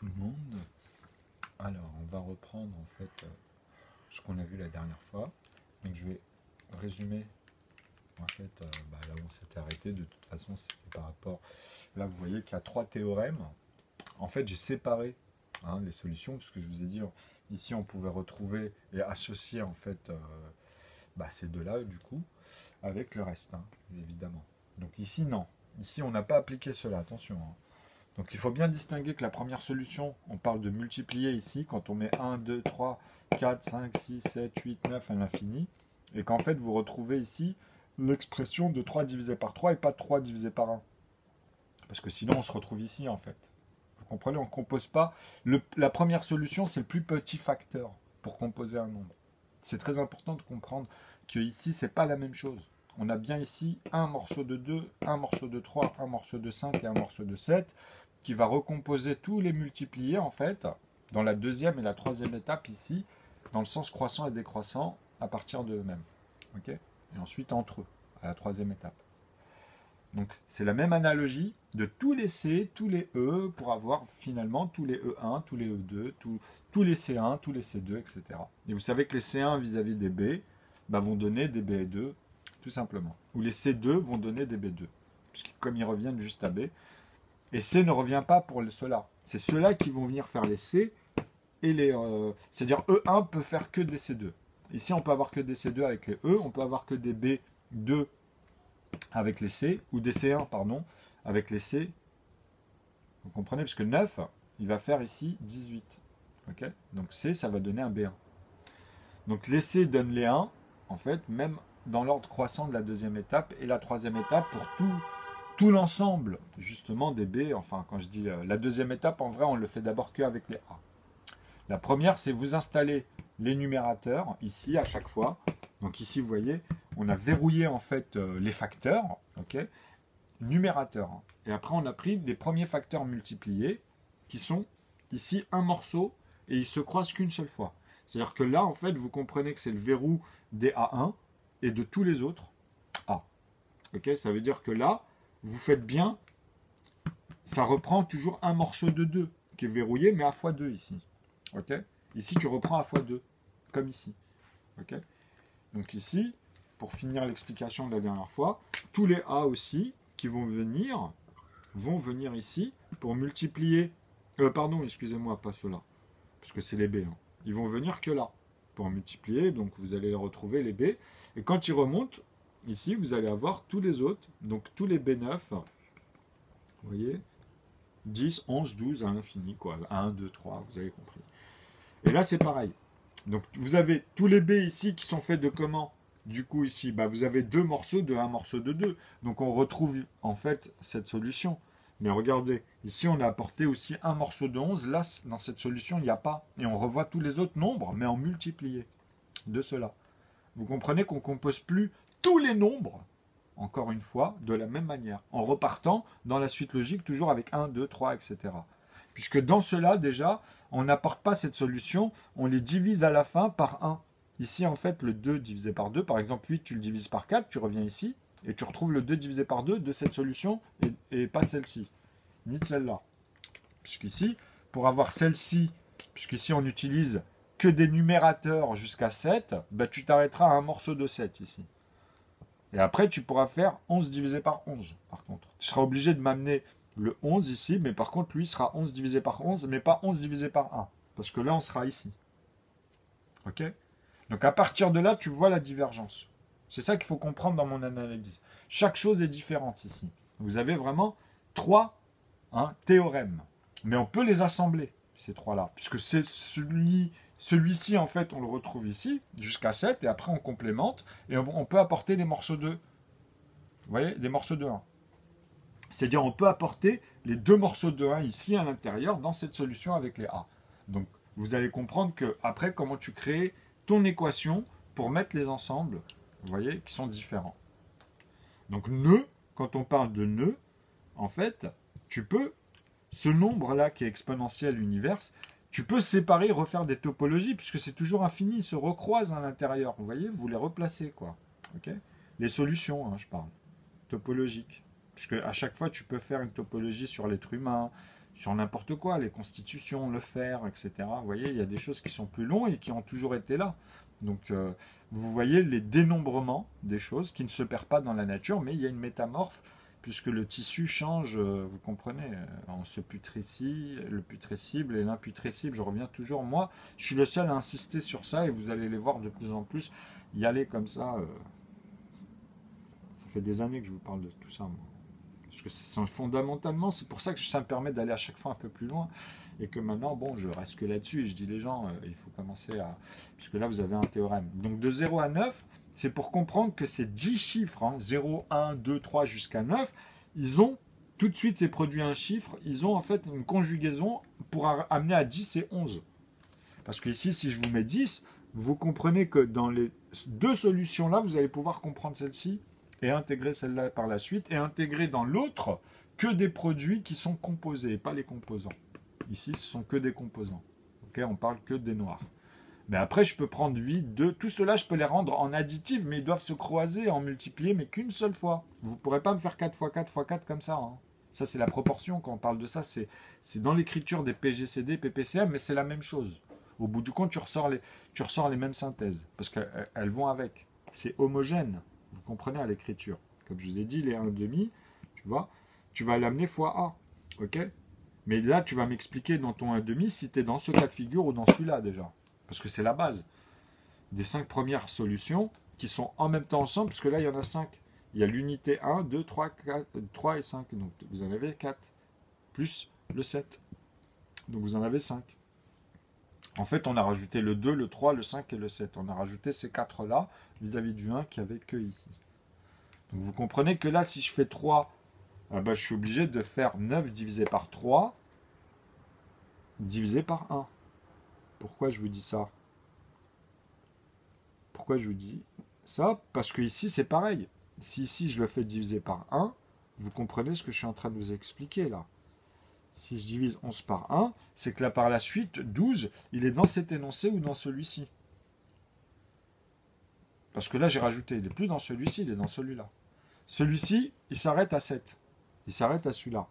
tout le monde. Alors, on va reprendre en fait ce qu'on a vu la dernière fois. Donc, je vais résumer en fait là où on s'était arrêté. De toute façon, c'était par rapport. Là, vous voyez qu'il y a trois théorèmes. En fait, j'ai séparé les solutions puisque je vous ai dit ici on pouvait retrouver et associer en fait ces deux-là du coup avec le reste, évidemment. Donc ici non. Ici on n'a pas appliqué cela. Attention. Donc il faut bien distinguer que la première solution, on parle de multiplier ici, quand on met 1, 2, 3, 4, 5, 6, 7, 8, 9 à l'infini, et qu'en fait vous retrouvez ici l'expression de 3 divisé par 3 et pas 3 divisé par 1. Parce que sinon on se retrouve ici en fait. Vous comprenez, on ne compose pas. La première solution, c'est le plus petit facteur pour composer un nombre. C'est très important de comprendre que ici, ce n'est pas la même chose. On a bien ici un morceau de 2, un morceau de 3, un morceau de 5 et un morceau de 7 qui va recomposer tous les multipliés en fait dans la deuxième et la troisième étape ici, dans le sens croissant et décroissant à partir d'eux-mêmes. Okay, et ensuite entre eux, à la troisième étape. Donc c'est la même analogie de tous les C, tous les E, pour avoir finalement tous les E1, tous les E2, tous les C1, tous les C2, etc. Et vous savez que les C1 vis-à-vis des B vont donner des B2, tout simplement. Ou les C2 vont donner des B2, puisque comme ils reviennent juste à B. Et C ne revient pas pour ceux-là. C'est ceux-là qui vont venir faire les C, et les, c'est-à-dire E1 peut faire que des C2. Ici, on peut avoir que des C2 avec les E, on peut avoir que des B2 avec les C, ou des C1, pardon, avec les C. Vous comprenez, parce que 9, il va faire ici 18. Okay, donc C, ça va donner un B1. Donc les C donnent les 1, en fait, même dans l'ordre croissant de la deuxième étape, et la troisième étape pour tout l'ensemble, justement, des B. Enfin, quand je dis la deuxième étape, en vrai, on le fait d'abord qu'avec les A. La première, c'est vous installer les numérateurs, ici, à chaque fois. Donc ici, vous voyez, on a verrouillé en fait les facteurs, ok, numérateurs. Et après, on a pris les premiers facteurs multipliés, qui sont ici un morceau, et ils se croisent qu'une seule fois. C'est-à-dire que là, en fait, vous comprenez que c'est le verrou des A1 et de tous les autres A. Ok, ça veut dire que là, vous faites bien, ça reprend toujours un morceau de 2, qui est verrouillé, mais à x2 ici. Ok, ici, tu reprends à x2, comme ici. Ok, donc ici, pour finir l'explication de la dernière fois, tous les A aussi qui vont venir ici pour multiplier. Pardon, excusez-moi, pas ceux-là, parce que c'est les B. Ils vont venir que là pour multiplier, donc vous allez retrouver les B. Et quand ils remontent, ici, vous allez avoir tous les autres, donc tous les B9, vous voyez, 10, 11, 12 à l'infini, quoi. 1, 2, 3, vous avez compris. Et là, c'est pareil. Donc, vous avez tous les B ici qui sont faits de comment? Du coup, ici, vous avez deux morceaux de 1 morceau de 2. Donc, on retrouve en fait cette solution. Mais regardez, ici, on a apporté aussi un morceau de 11. Là, dans cette solution, il n'y a pas. Et on revoit tous les autres nombres, mais en multiplié de cela. Vous comprenez qu'on ne compose plus tous les nombres, encore une fois, de la même manière. En repartant dans la suite logique, toujours avec 1, 2, 3, etc. Puisque dans cela, déjà, on n'apporte pas cette solution, on les divise à la fin par 1. Ici, en fait, le 2 divisé par 2, par exemple, 8, tu le divises par 4, tu reviens ici, et tu retrouves le 2 divisé par 2 de cette solution, et pas de celle-ci, ni de celle-là. Puisqu'ici, pour avoir celle-ci, puisqu'ici on n'utilise que des numérateurs jusqu'à 7, tu t'arrêteras à un morceau de 7 ici. Et après, tu pourras faire 11 divisé par 11, par contre. Tu seras obligé de m'amener le 11 ici, mais par contre, lui sera 11 divisé par 11, mais pas 11 divisé par 1. Parce que là, on sera ici. Ok? Donc, à partir de là, tu vois la divergence. C'est ça qu'il faut comprendre dans mon analyse. Chaque chose est différente ici. Vous avez vraiment trois théorèmes. Mais on peut les assembler, ces trois-là. Puisque c'est celui-ci, en fait, on le retrouve ici, jusqu'à 7, et après, on complémente, et on peut apporter des morceaux de... Vous voyez? Des morceaux de 1. C'est-à-dire on peut apporter les deux morceaux de 1 ici à l'intérieur dans cette solution avec les A. Donc vous allez comprendre que après comment tu crées ton équation pour mettre les ensembles, vous voyez, qui sont différents. Donc nœud, quand on parle de nœud, en fait, tu peux, ce nombre-là qui est exponentiel univers, tu peux séparer, refaire des topologies, puisque c'est toujours infini, ils se recroisent à l'intérieur. Vous voyez, vous les replacez, quoi. Okay, les solutions, je parle, topologiques. Puisque à chaque fois, tu peux faire une topologie sur l'être humain, sur n'importe quoi, les constitutions, le fer, etc. Vous voyez, il y a des choses qui sont plus longues et qui ont toujours été là. Donc, vous voyez les dénombrements des choses qui ne se perdent pas dans la nature, mais il y a une métamorphe, puisque le tissu change, vous comprenez, on se putréfie, le putrescible et l'imputrescible, je reviens toujours. Moi, je suis le seul à insister sur ça, et vous allez les voir de plus en plus y aller comme ça. Ça fait des années que je vous parle de tout ça, moi. Parce que fondamentalement, c'est pour ça que ça me permet d'aller à chaque fois un peu plus loin. Et que maintenant, bon, je reste que là-dessus et je dis les gens, il faut commencer à... Puisque là, vous avez un théorème. Donc de 0 à 9, c'est pour comprendre que ces 10 chiffres, 0, 1, 2, 3 jusqu'à 9, ils ont tout de suite, c'est produit un chiffre, ils ont en fait une conjugaison pour amener à 10 et 11. Parce que ici, si je vous mets 10, vous comprenez que dans les deux solutions-là, vous allez pouvoir comprendre celle-ci et intégrer celle-là par la suite, et intégrer dans l'autre que des produits qui sont composés, et pas les composants. Ici, ce sont que des composants. Okay, on parle que des noirs. Mais après, je peux prendre 8, 2, tout cela, je peux les rendre en additifs, mais ils doivent se croiser, en multiplier, mais qu'une seule fois. Vous ne pourrez pas me faire 4 fois 4 fois 4 comme ça. Hein. Ça, c'est la proportion, quand on parle de ça, c'est dans l'écriture des PGCD, PPCM, mais c'est la même chose. Au bout du compte, tu ressors les mêmes synthèses, parce qu'elles vont avec. C'est homogène. Vous comprenez à l'écriture. Comme je vous ai dit, les 1,5, tu vois, tu vas l'amener fois A. Ok? Mais là, tu vas m'expliquer dans ton 1,5 si tu es dans ce cas de figure ou dans celui-là déjà. Parce que c'est la base des 5 premières solutions qui sont en même temps ensemble, parce que là, il y en a 5. Il y a l'unité 1, 2, 3, 4, 3 et 5. Donc vous en avez 4. Plus le 7. Donc vous en avez 5. En fait, on a rajouté le 2, le 3, le 5 et le 7. On a rajouté ces 4-là vis-à-vis du 1 qui avait que ici. Donc vous comprenez que là, si je fais 3, je suis obligé de faire 9 divisé par 3 divisé par 1. Pourquoi je vous dis ça? Pourquoi je vous dis ça? Parce que ici, c'est pareil. Si ici, je le fais diviser par 1, vous comprenez ce que je suis en train de vous expliquer là. Si je divise 11 par 1, c'est que là, par la suite, 12, il est dans cet énoncé ou dans celui-ci. Parce que là, j'ai rajouté. Il n'est plus dans celui-ci, il est dans celui-là. Celui-ci, il s'arrête à 7. Il s'arrête à celui-là.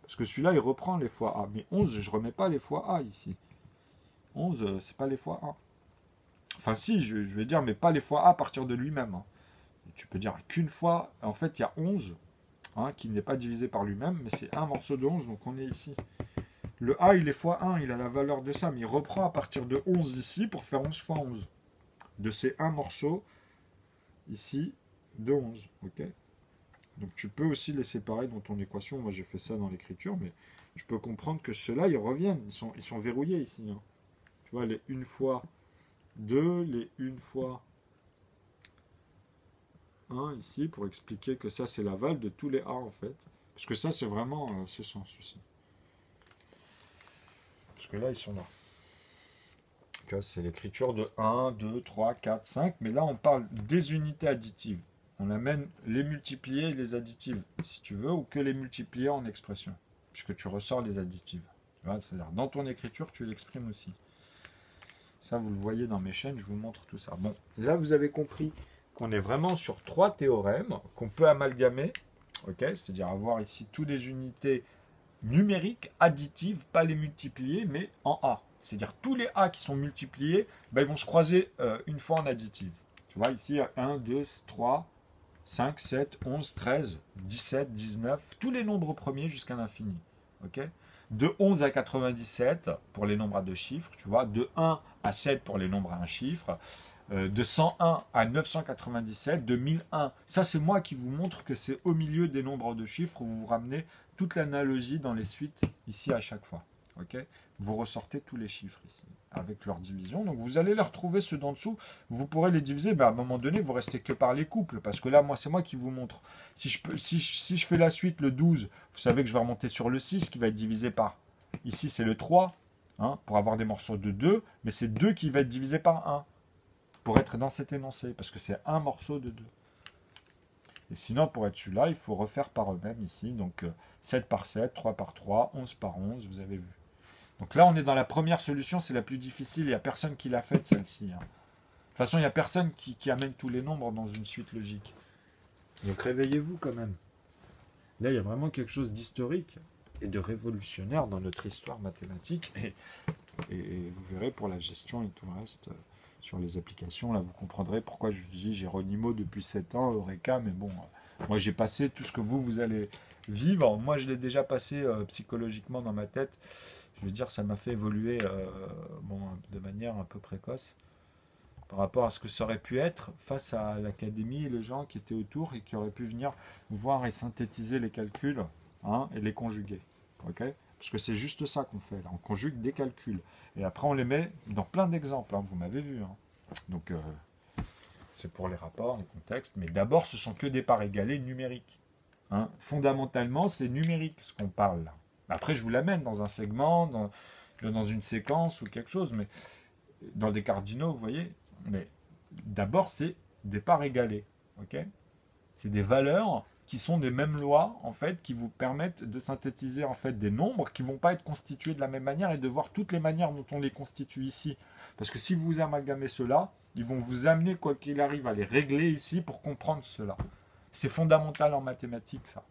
Parce que celui-là, il reprend les fois A. Mais 11, je ne remets pas les fois A ici. 11, c'est pas les fois A. Enfin, si, je vais dire, mais pas les fois A à partir de lui-même. Hein. Tu peux dire qu'une fois, en fait, il y a 11. Qui n'est pas divisé par lui-même, mais c'est un morceau de 11, donc on est ici. Le A, il est fois 1, il a la valeur de ça, mais il reprend à partir de 11 ici pour faire 11 fois 11. De ces un morceau, ici, de 11. Ok. Donc tu peux aussi les séparer dans ton équation. Moi, j'ai fait ça dans l'écriture, mais je peux comprendre que ceux-là, ils reviennent. Ils sont verrouillés ici. Hein. Tu vois, les 1 fois 2, les 1 fois 1 ici, pour expliquer que ça, c'est l'aval de tous les A, en fait. Parce que ça, c'est vraiment ce sens ici. Parce que là, ils sont là. C'est l'écriture de 1, 2, 3, 4, 5. Mais là, on parle des unités additives. On amène les multipliés et les additives, si tu veux, ou que les multipliés en expression. Puisque tu ressors les additives. C'est-à-dire, dans ton écriture, tu l'exprimes aussi. Ça, vous le voyez dans mes chaînes, je vous montre tout ça. Bon, là, vous avez compris qu'on est vraiment sur 3 théorèmes qu'on peut amalgamer, c'est-à-dire avoir ici toutes les unités numériques additives, pas les multiplier, mais en A. C'est-à-dire tous les A qui sont multipliés, ils vont se croiser une fois en additive. Tu vois, ici, 1, 2, 3, 5, 7, 11, 13, 17, 19, tous les nombres premiers jusqu'à l'infini. De 11 à 97 pour les nombres à 2 chiffres, tu vois, de 1 à 7 pour les nombres à 1 chiffre, de 101 à 997, de 1001. Ça, c'est moi qui vous montre que c'est au milieu des nombres de chiffres où vous ramenez toute l'analogie dans les suites ici à chaque fois. Vous ressortez tous les chiffres ici avec leur division. Donc vous allez les retrouver ceux d'en dessous. Vous pourrez les diviser. À un moment donné, vous restez que par les couples. Parce que là, c'est moi qui vous montre. Si je fais la suite, le 12, vous savez que je vais remonter sur le 6 qui va être divisé par. Ici, c'est le 3 pour avoir des morceaux de 2. Mais c'est 2 qui va être divisé par 1. Pour être dans cet énoncé, parce que c'est un morceau de 2. Et sinon, pour être celui-là, il faut refaire par eux-mêmes ici. Donc 7 par 7, 3 par 3, 11 par 11, vous avez vu. Donc là, on est dans la première solution, c'est la plus difficile. Il n'y a personne qui l'a faite, celle-ci. De toute façon, il n'y a personne qui amène tous les nombres dans une suite logique. Donc réveillez-vous quand même. Là, il y a vraiment quelque chose d'historique. et de révolutionnaire dans notre histoire mathématique. Et vous verrez pour la gestion et tout le reste sur les applications, là vous comprendrez pourquoi je dis Geronimo depuis 7 ans, Eureka, mais bon, moi j'ai passé tout ce que vous allez vivre. Moi je l'ai déjà passé psychologiquement dans ma tête. Je veux dire, ça m'a fait évoluer bon, de manière un peu précoce par rapport à ce que ça aurait pu être face à l'académie et les gens qui étaient autour et qui auraient pu venir voir et synthétiser les calculs hein, et les conjuguer. Ok, parce que c'est juste ça qu'on fait là, on conjugue des calculs. Et après on les met dans plein d'exemples, hein, vous m'avez vu. Hein. Donc c'est pour les rapports, les contextes, mais d'abord ce sont que des parts égalées numériques. Hein. Fondamentalement c'est numérique ce qu'on parle là. Après je vous l'amène dans un segment, dans une séquence ou quelque chose, mais dans des cardinaux, vous voyez. Mais d'abord, c'est des parts égalées. Okay, c'est des valeurs qui sont des mêmes lois, en fait, qui vous permettent de synthétiser en fait, des nombres qui ne vont pas être constitués de la même manière et de voir toutes les manières dont on les constitue ici. Parce que si vous amalgamez cela, ils vont vous amener, quoi qu'il arrive, à les régler ici pour comprendre cela. C'est fondamental en mathématiques, ça.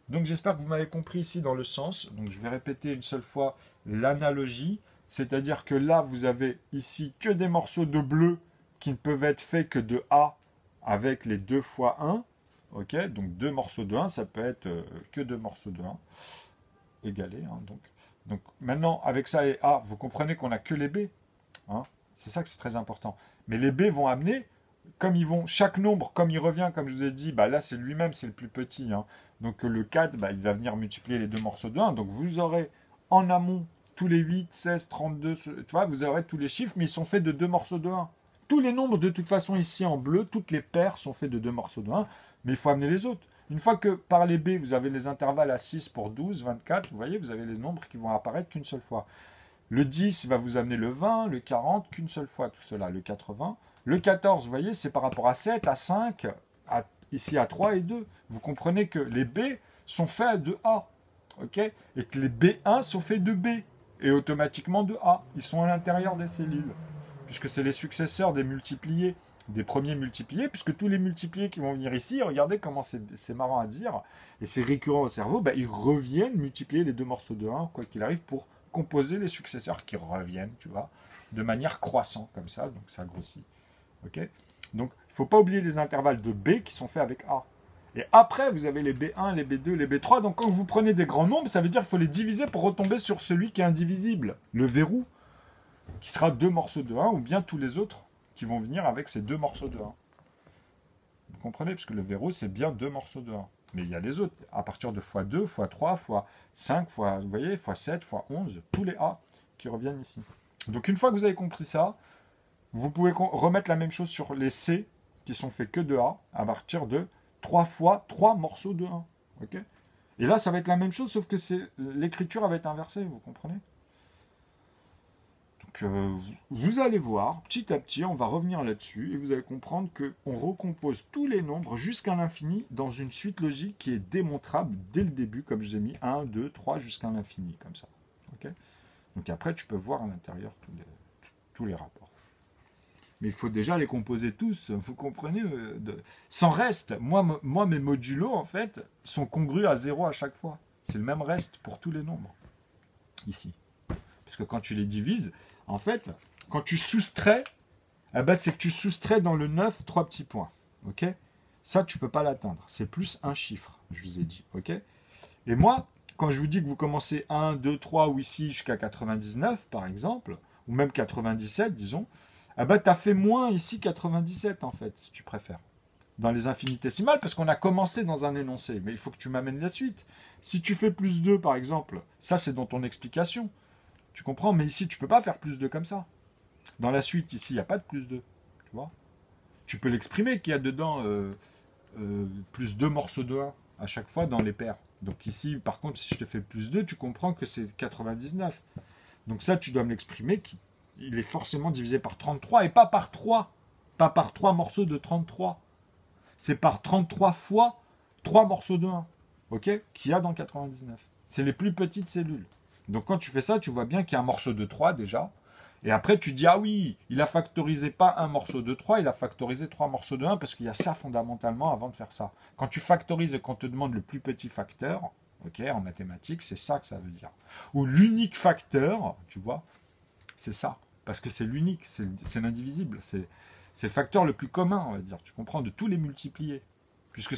Donc j'espère que vous m'avez compris ici dans le sens. Donc je vais répéter une seule fois l'analogie. C'est-à-dire que là, vous avez ici que des morceaux de bleu qui ne peuvent être faits que de A avec les 2 fois 1. Ok, donc 2 morceaux de 1, ça peut être que 2 morceaux de 1 égalés. Hein, donc maintenant, avec ça et A, vous comprenez qu'on n'a que les B. Hein, c'est ça que c'est très important. Mais les B vont amener, comme ils vont, chaque nombre, comme il revient, comme je vous ai dit, bah là c'est lui-même, c'est le plus petit. Hein. Donc le 4, bah, il va venir multiplier les 2 morceaux de 1. Donc vous aurez en amont tous les 8, 16, 32, tu vois, vous aurez tous les chiffres, mais ils sont faits de 2 morceaux de 1. Tous les nombres, de toute façon, ici en bleu, toutes les paires sont faits de 2 morceaux de 1, mais il faut amener les autres. Une fois que par les B, vous avez les intervalles à 6 pour 12, 24, vous voyez, vous avez les nombres qui vont apparaître qu'une seule fois. Le 10 va vous amener le 20, le 40, qu'une seule fois, tout cela, le 80. Le 14, vous voyez, c'est par rapport à 7, à 5, ici à 3 et 2. Vous comprenez que les B sont faits de A, ok, et que les B1 sont faits de B. Et automatiquement de A. Ils sont à l'intérieur des cellules. Puisque c'est les successeurs des multipliés, des premiers multipliés, puisque tous les multipliés qui vont venir ici, regardez comment c'est marrant à dire, et c'est récurrent au cerveau, bah, ils reviennent multiplier les 2 morceaux de 1, quoi qu'il arrive, pour composer les successeurs qui reviennent, tu vois, de manière croissante, comme ça, donc ça grossit. Ok, donc, il ne faut pas oublier les intervalles de B qui sont faits avec A. Et après, vous avez les B1, les B2, les B3. Donc, quand vous prenez des grands nombres, ça veut dire qu'il faut les diviser pour retomber sur celui qui est indivisible. Le verrou, qui sera 2 morceaux de 1, ou bien tous les autres qui vont venir avec ces 2 morceaux de 1. Vous comprenez? Parce que le verrou, c'est bien 2 morceaux de 1. Mais il y a les autres. À partir de x2, x3, x5, vous voyez, x7, x11, tous les A qui reviennent ici. Donc, une fois que vous avez compris ça, vous pouvez remettre la même chose sur les C, qui sont faits que de A, à partir de 3 fois 3 morceaux de 1. Okay, et là, ça va être la même chose, sauf que l'écriture va être inversée, vous comprenez? Donc, vous allez voir, petit à petit, on va revenir là-dessus, et vous allez comprendre qu'on recompose tous les nombres jusqu'à l'infini dans une suite logique qui est démontrable dès le début, comme je vous ai mis 1, 2, 3, jusqu'à l'infini, comme ça. Okay, donc après, tu peux voir à l'intérieur tous les rapports. Mais il faut déjà les composer tous, vous comprenez, sans reste. Moi, mes modulos, en fait, sont congrus à 0 à chaque fois. C'est le même reste pour tous les nombres, ici. Parce que quand tu les divises, en fait, quand tu soustrais, eh ben, c'est que tu soustrais dans le 9 3 petits points. Ok, ça, tu ne peux pas l'atteindre. C'est plus un chiffre, je vous ai dit. Ok, et moi, quand je vous dis que vous commencez 1, 2, 3, ou ici jusqu'à 99, par exemple, ou même 97, disons, ah bah, tu as fait moins ici 97, en fait, si tu préfères. Dans les infinitésimales, parce qu'on a commencé dans un énoncé. Mais il faut que tu m'amènes la suite. Si tu fais plus 2, par exemple, ça, c'est dans ton explication. Tu comprends? Mais ici, tu ne peux pas faire plus 2 comme ça. Dans la suite, ici, il n'y a pas de plus 2. Tu vois? Tu peux l'exprimer qu'il y a dedans plus 2 morceaux de 1 à chaque fois dans les paires. Donc ici, par contre, si je te fais plus 2, tu comprends que c'est 99. Donc ça, tu dois me l'exprimer il est forcément divisé par 33 et pas par 3. Pas par 3 morceaux de 33. C'est par 33 fois 3 morceaux de 1. Ok, qu'il y a dans 99. C'est les plus petites cellules. Donc quand tu fais ça, tu vois bien qu'il y a un morceau de 3 déjà. Et après, tu dis, ah oui, il a factorisé pas un morceau de 3, il a factorisé 3 morceaux de 1, parce qu'il y a ça fondamentalement avant de faire ça. Quand tu factorises et qu'on te demande le plus petit facteur, ok, en mathématiques, c'est ça que ça veut dire. Ou l'unique facteur, tu vois, c'est ça. Parce que c'est l'unique, c'est l'indivisible, c'est le facteur le plus commun, on va dire. Tu comprends, de tous les multipliés. Puisque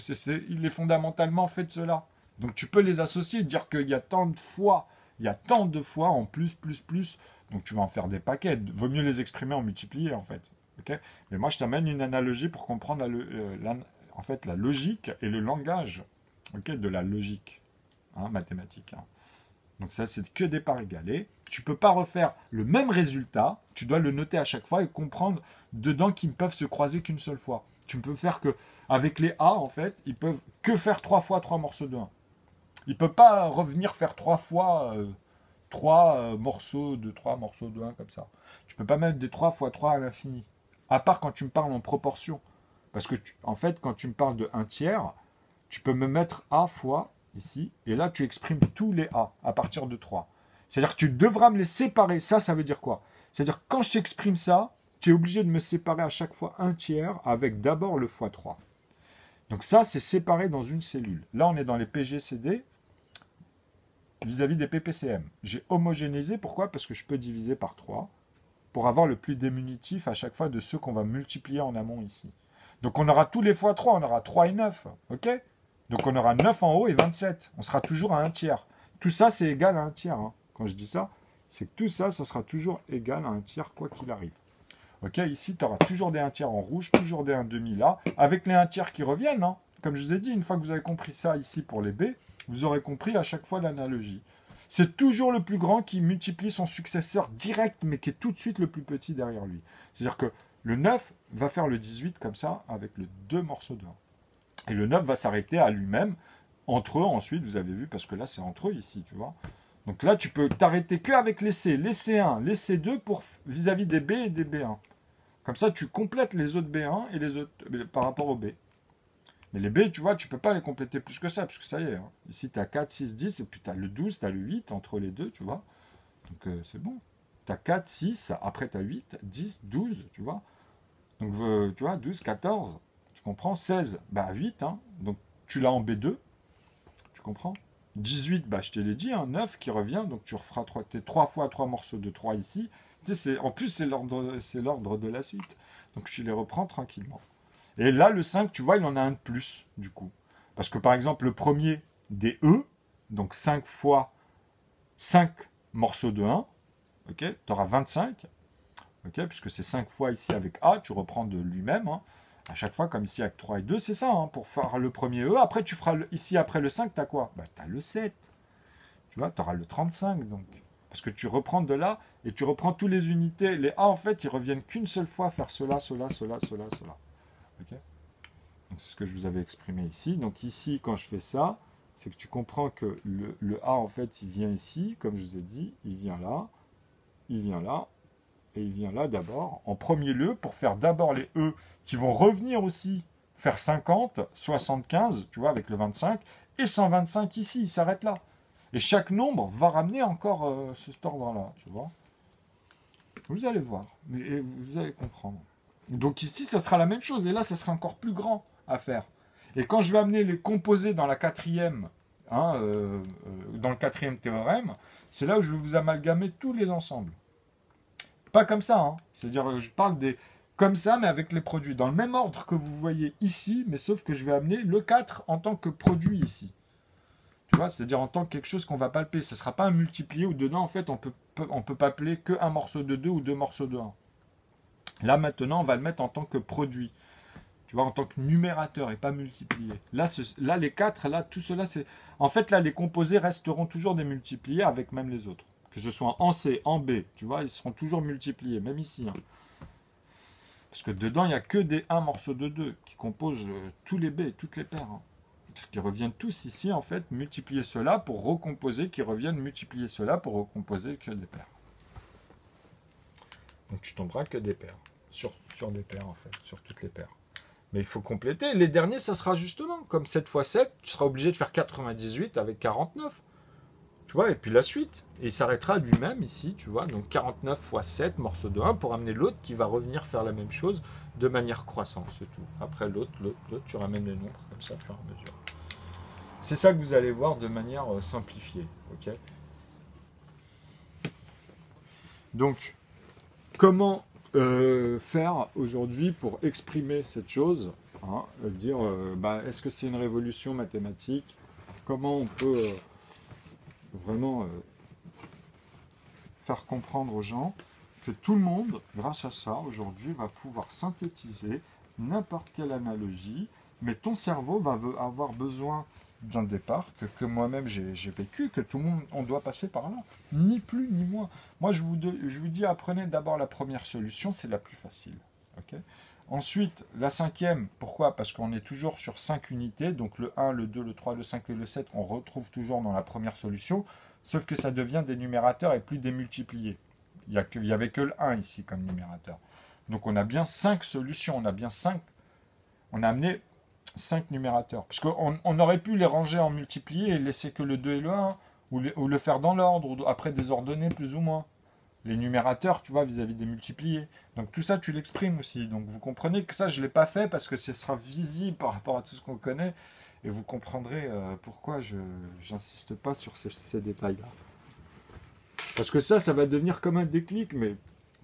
il est fondamentalement fait de cela. Donc tu peux les associer, dire qu'il y a tant de fois, il y a tant de fois en plus, plus, plus. Donc tu vas en faire des paquets. Vaut mieux les exprimer en multiplié, en fait. Okay, mais moi, je t'amène une analogie pour comprendre en fait, la logique et le langage, okay, de la logique mathématique. Donc ça, c'est que des parts égalées. Tu ne peux pas refaire le même résultat. Tu dois le noter à chaque fois et comprendre dedans qu'ils ne peuvent se croiser qu'une seule fois. Tu ne peux faire que, avec les A, en fait, ils peuvent que faire 3 fois 3 morceaux de 1. Ils ne peuvent pas revenir faire 3 fois 3 morceaux de 3 morceaux de 1 comme ça. Tu ne peux pas mettre des 3 fois 3 à l'infini. À part quand tu me parles en proportion. Parce que, en fait, quand tu me parles de 1 tiers, tu peux me mettre A fois ici, et là, tu exprimes tous les A à partir de 3. C'est-à-dire que tu devras me les séparer. Ça veut dire quoi? C'est-à-dire que quand je t'exprime ça, tu es obligé de me séparer à chaque fois 1 tiers avec d'abord le fois 3. Donc ça, c'est séparé dans une cellule. Là, on est dans les PGCD vis-à-vis des PPCM. J'ai homogénéisé. Pourquoi? Parce que je peux diviser par 3 pour avoir le plus diminutif à chaque fois de ceux qu'on va multiplier en amont ici. Donc on aura tous les fois 3, on aura 3 et 9. Ok? Donc on aura 9 en haut et 27. On sera toujours à 1 tiers. Tout ça, c'est égal à 1 tiers. Quand je dis ça, c'est que tout ça, ça sera toujours égal à 1 tiers quoi qu'il arrive. Ok, ici, tu auras toujours des 1 tiers en rouge, toujours des 1 demi là, avec les 1 tiers qui reviennent. Comme je vous ai dit, une fois que vous avez compris ça ici pour les B, vous aurez compris à chaque fois l'analogie. C'est toujours le plus grand qui multiplie son successeur direct, mais qui est tout de suite le plus petit derrière lui. C'est-à-dire que le 9 va faire le 18 comme ça, avec le 2 morceaux de 1. Et le 9 va s'arrêter à lui-même, entre eux ensuite, vous avez vu, parce que là c'est entre eux ici, tu vois. Donc là, tu peux t'arrêter qu'avec les C, les C1, les C2 pour vis-à-vis des B et des B1. Comme ça, tu complètes les autres B1 et les autres par rapport aux B. Mais les B, tu vois, tu ne peux pas les compléter plus que ça, parce que ça y est. Ici, tu as 4, 6, 10, et puis tu as le 12, tu as le 8 entre les deux, tu vois. Donc c'est bon. Tu as 4, 6, après tu as 8, 10, 12, tu vois. Donc tu vois, 12, 14, tu comprends. 16, bah 8, donc tu l'as en B2, tu comprends. 18, bah je te l'ai dit, 9 qui revient, donc tu referas 3 fois 3 morceaux de 3 ici. Tu sais, en plus, c'est l'ordre de la suite. Donc tu les reprends tranquillement. Et là, le 5, tu vois, il en a un de plus, du coup. Parce que, par exemple, le premier des E, donc 5 fois 5 morceaux de 1, ok, tu auras 25, ok, puisque c'est 5 fois ici avec A, tu reprends de lui-même, à chaque fois, comme ici avec 3 et 2, c'est ça, pour faire le premier E. Après, tu feras, ici, après le 5, tu as quoi? Bah, tu as le 7. Tu vois, tu auras le 35, donc. Parce que tu reprends de là, et tu reprends toutes les unités. Les A, en fait, ils reviennent qu'une seule fois faire cela, cela, cela, cela, cela. Okay, donc c'est ce que je vous avais exprimé ici. Donc ici, quand je fais ça, c'est que tu comprends que le A, en fait, il vient ici, comme je vous ai dit, il vient là, et il vient là d'abord, en premier lieu, pour faire d'abord les E, qui vont revenir aussi, faire 50, 75, tu vois, avec le 25, et 125 ici, il s'arrête là. Et chaque nombre va ramener encore cet ordre-là, tu vois. Vous allez voir, et vous allez comprendre. Donc ici, ça sera la même chose. Et là, ça sera encore plus grand à faire. Et quand je vais amener les composés dans la quatrième, dans le quatrième théorème, c'est là où je vais vous amalgamer tous les ensembles. Pas comme ça. C'est-à-dire, je parle des comme ça, mais avec les produits. Dans le même ordre que vous voyez ici, mais sauf que je vais amener le 4 en tant que produit ici. Tu vois, c'est-à-dire en tant que quelque chose qu'on va palper. Ce ne sera pas un multiplié où dedans, en fait, on peut palper qu'un morceau de 2 ou 2 morceaux de 1. Là, maintenant, on va le mettre en tant que produit. Tu vois, en tant que numérateur et pas multiplié. Là, les 4, là, tout cela, c'est... En fait, là, les composés resteront toujours des multipliés avec même les autres. Que ce soit en C, en B, tu vois, ils seront toujours multipliés, même ici. Parce que dedans, il n'y a que des 1 morceaux de 2 qui composent tous les B, toutes les paires. Parce qu'ils reviennent tous ici, en fait, multiplier cela pour recomposer, qui reviennent multiplier cela pour recomposer que des paires. Donc tu tomberas que des paires. Sur des paires, en fait, sur toutes les paires. Mais il faut compléter. Les derniers, ça sera justement, comme 7 x 7, tu seras obligé de faire 98 avec 49. Tu vois, et puis la suite. Et il s'arrêtera lui-même ici, tu vois. Donc 49 fois 7 morceaux de 1 pour amener l'autre qui va revenir faire la même chose de manière croissante, c'est tout. Après l'autre, tu ramènes les nombres comme ça, au fur et à mesure. C'est ça que vous allez voir de manière simplifiée. Ok. Donc, comment faire aujourd'hui pour exprimer cette chose, hein, dire, est-ce que c'est une révolution mathématique? Comment on peut vraiment faire comprendre aux gens que tout le monde, grâce à ça, aujourd'hui, va pouvoir synthétiser n'importe quelle analogie, mais ton cerveau va avoir besoin d'un départ que moi-même j'ai vécu, que tout le monde, on doit passer par là. Ni plus ni moins. Moi, je vous dis, apprenez d'abord la première solution, c'est la plus facile. Okay. Ensuite, la cinquième, pourquoi? Parce qu'on est toujours sur 5 unités, donc le 1, le 2, le 3, le 5 et le 7, on retrouve toujours dans la première solution, sauf que ça devient des numérateurs et plus des multipliés. Il n'y avait que le 1 ici comme numérateur. Donc on a bien 5 solutions, on a amené 5 numérateurs. Parce qu'on aurait pu les ranger en multipliés et laisser que le 2 et le 1, ou le faire dans l'ordre, ou après désordonner plus ou moins. Les numérateurs, tu vois, vis-à-vis des multipliés. Donc tout ça, tu l'exprimes aussi. Donc vous comprenez que ça, je ne l'ai pas fait parce que ce sera visible par rapport à tout ce qu'on connaît. Et vous comprendrez pourquoi je n'insiste pas sur ces détails-là. Parce que ça va devenir comme un déclic. Mais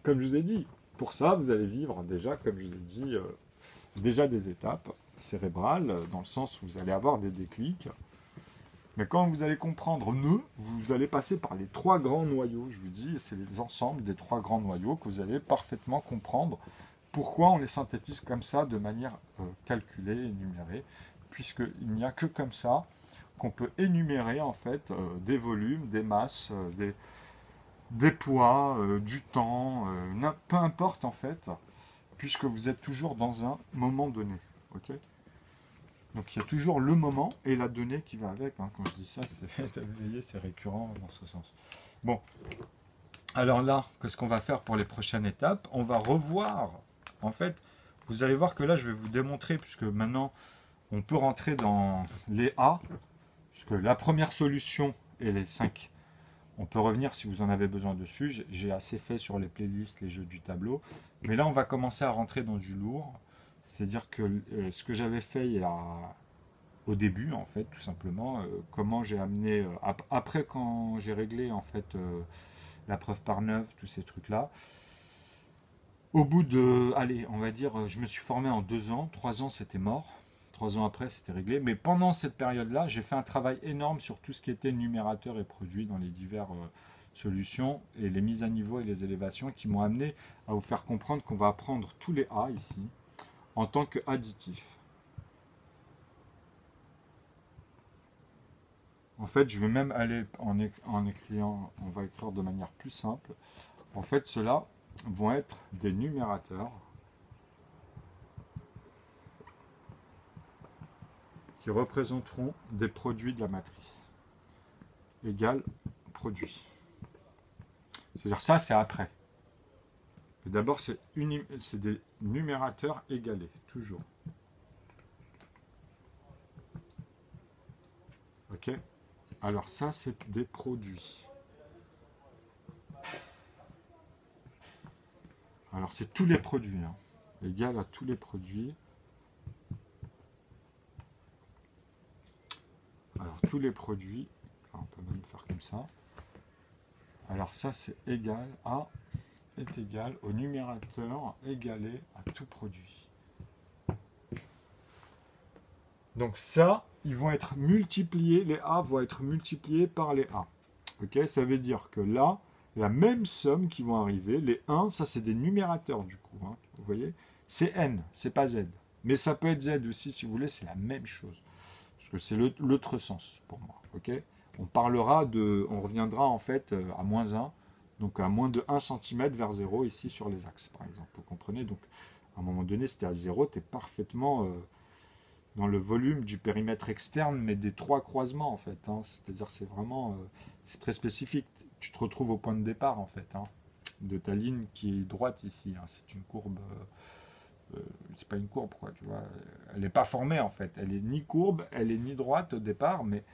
comme je vous ai dit, pour ça, vous allez vivre déjà, comme je vous ai dit, déjà des étapes cérébrales, dans le sens où vous allez avoir des déclics. Mais quand vous allez comprendre nœud, vous allez passer par les 3 grands noyaux, je vous dis, c'est les ensembles des 3 grands noyaux que vous allez parfaitement comprendre pourquoi on les synthétise comme ça de manière calculée, énumérée, puisqu'il n'y a que comme ça qu'on peut énumérer en fait des volumes, des masses, des poids, du temps, peu importe en fait, puisque vous êtes toujours dans un moment donné. Okay. Donc il y a toujours le moment et la donnée qui va avec. Hein. Quand je dis ça, c'est récurrent dans ce sens. Bon, alors là, qu'est-ce qu'on va faire pour les prochaines étapes? On va revoir. En fait, vous allez voir que là, je vais vous démontrer, puisque maintenant, on peut rentrer dans les A, puisque la première solution et les 5, on peut revenir si vous en avez besoin dessus. J'ai assez fait sur les playlists, les jeux du tableau. Mais là, on va commencer à rentrer dans du lourd. C'est-à-dire que ce que j'avais fait au début, en fait, tout simplement, comment j'ai amené, après quand j'ai réglé, en fait, la preuve par 9, tous ces trucs-là, au bout de, allez, on va dire, je me suis formé en 2 ans, 3 ans c'était mort, 3 ans après c'était réglé, mais pendant cette période-là, j'ai fait un travail énorme sur tout ce qui était numérateur et produit dans les diverses solutions, et les mises à niveau et les élévations qui m'ont amené à vous faire comprendre qu'on va apprendre tous les A ici, en tant qu'additif. En fait, je vais même aller en écrivant, on va écrire de manière plus simple. En fait, ceux-là vont être des numérateurs qui représenteront des produits de la matrice. Égal produit. C'est-à-dire ça, c'est après. D'abord, c'est des numérateurs égalés, toujours. Ok? Alors ça, c'est des produits. Alors c'est tous les produits, hein. Égal à tous les produits. Alors tous les produits, on peut même faire comme ça. Alors ça, c'est égal à, est égal au numérateur égalé à tout produit. Donc ça, ils vont être multipliés, les A vont être multipliés par les A. Ok, ça veut dire que là, la même somme qui vont arriver, les 1, ça c'est des numérateurs du coup. Hein, vous voyez, c'est N, c'est pas Z. Mais ça peut être Z aussi si vous voulez, c'est la même chose. Parce que c'est l'autre sens pour moi. Ok, on reviendra en fait à moins 1, donc à moins de 1 cm vers 0 ici sur les axes par exemple. Vous comprenez? Donc à un moment donné, si tu es à 0, tu es parfaitement dans le volume du périmètre externe, mais des 3 croisements en fait. Hein. C'est-à-dire c'est vraiment, c'est très spécifique. Tu te retrouves au point de départ en fait, hein, de ta ligne qui est droite ici. Hein. C'est une courbe, c'est pas une courbe quoi, tu vois. Elle n'est pas formée en fait. Elle est ni courbe, elle est ni droite au départ, mais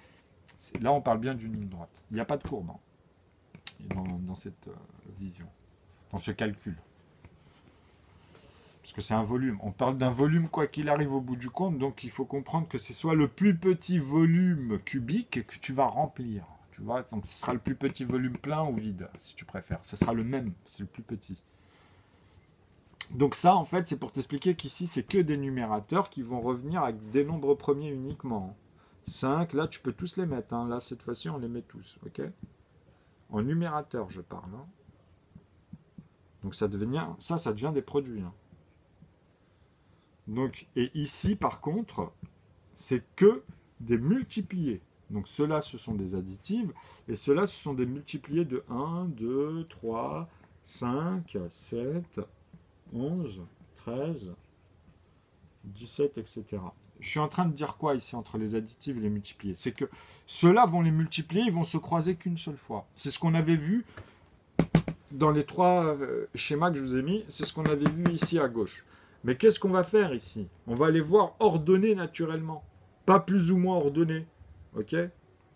Là, on parle bien d'une ligne droite. Il n'y a pas de courbe dans cette vision, dans ce calcul. Parce que c'est un volume. On parle d'un volume quoi qu'il arrive au bout du compte, donc il faut comprendre que c'est soit le plus petit volume cubique que tu vas remplir. Tu vois, donc ce sera le plus petit volume plein ou vide, si tu préfères. Ce sera le même, c'est le plus petit. Donc ça, en fait, c'est pour t'expliquer qu'ici, c'est que des numérateurs qui vont revenir avec des nombres premiers uniquement. 5, là, tu peux tous les mettre. Hein. Là, cette fois-ci, on les met tous. Ok. En numérateur, je parle. Hein. Donc ça devient des produits. Hein. Donc, et ici, par contre, c'est que des multipliés. Donc ceux-là, ce sont des additives. Et ceux-là, ce sont des multipliés de 1, 2, 3, 5, 7, 11, 13, 17, etc. Je suis en train de dire quoi ici entre les additifs et les multipliés? C'est que ceux-là vont les multiplier, ils vont se croiser qu'une seule fois. C'est ce qu'on avait vu dans les trois schémas que je vous ai mis. C'est ce qu'on avait vu ici à gauche. Mais qu'est-ce qu'on va faire ici? On va les voir ordonnés naturellement. Pas plus ou moins ordonnés. Ok?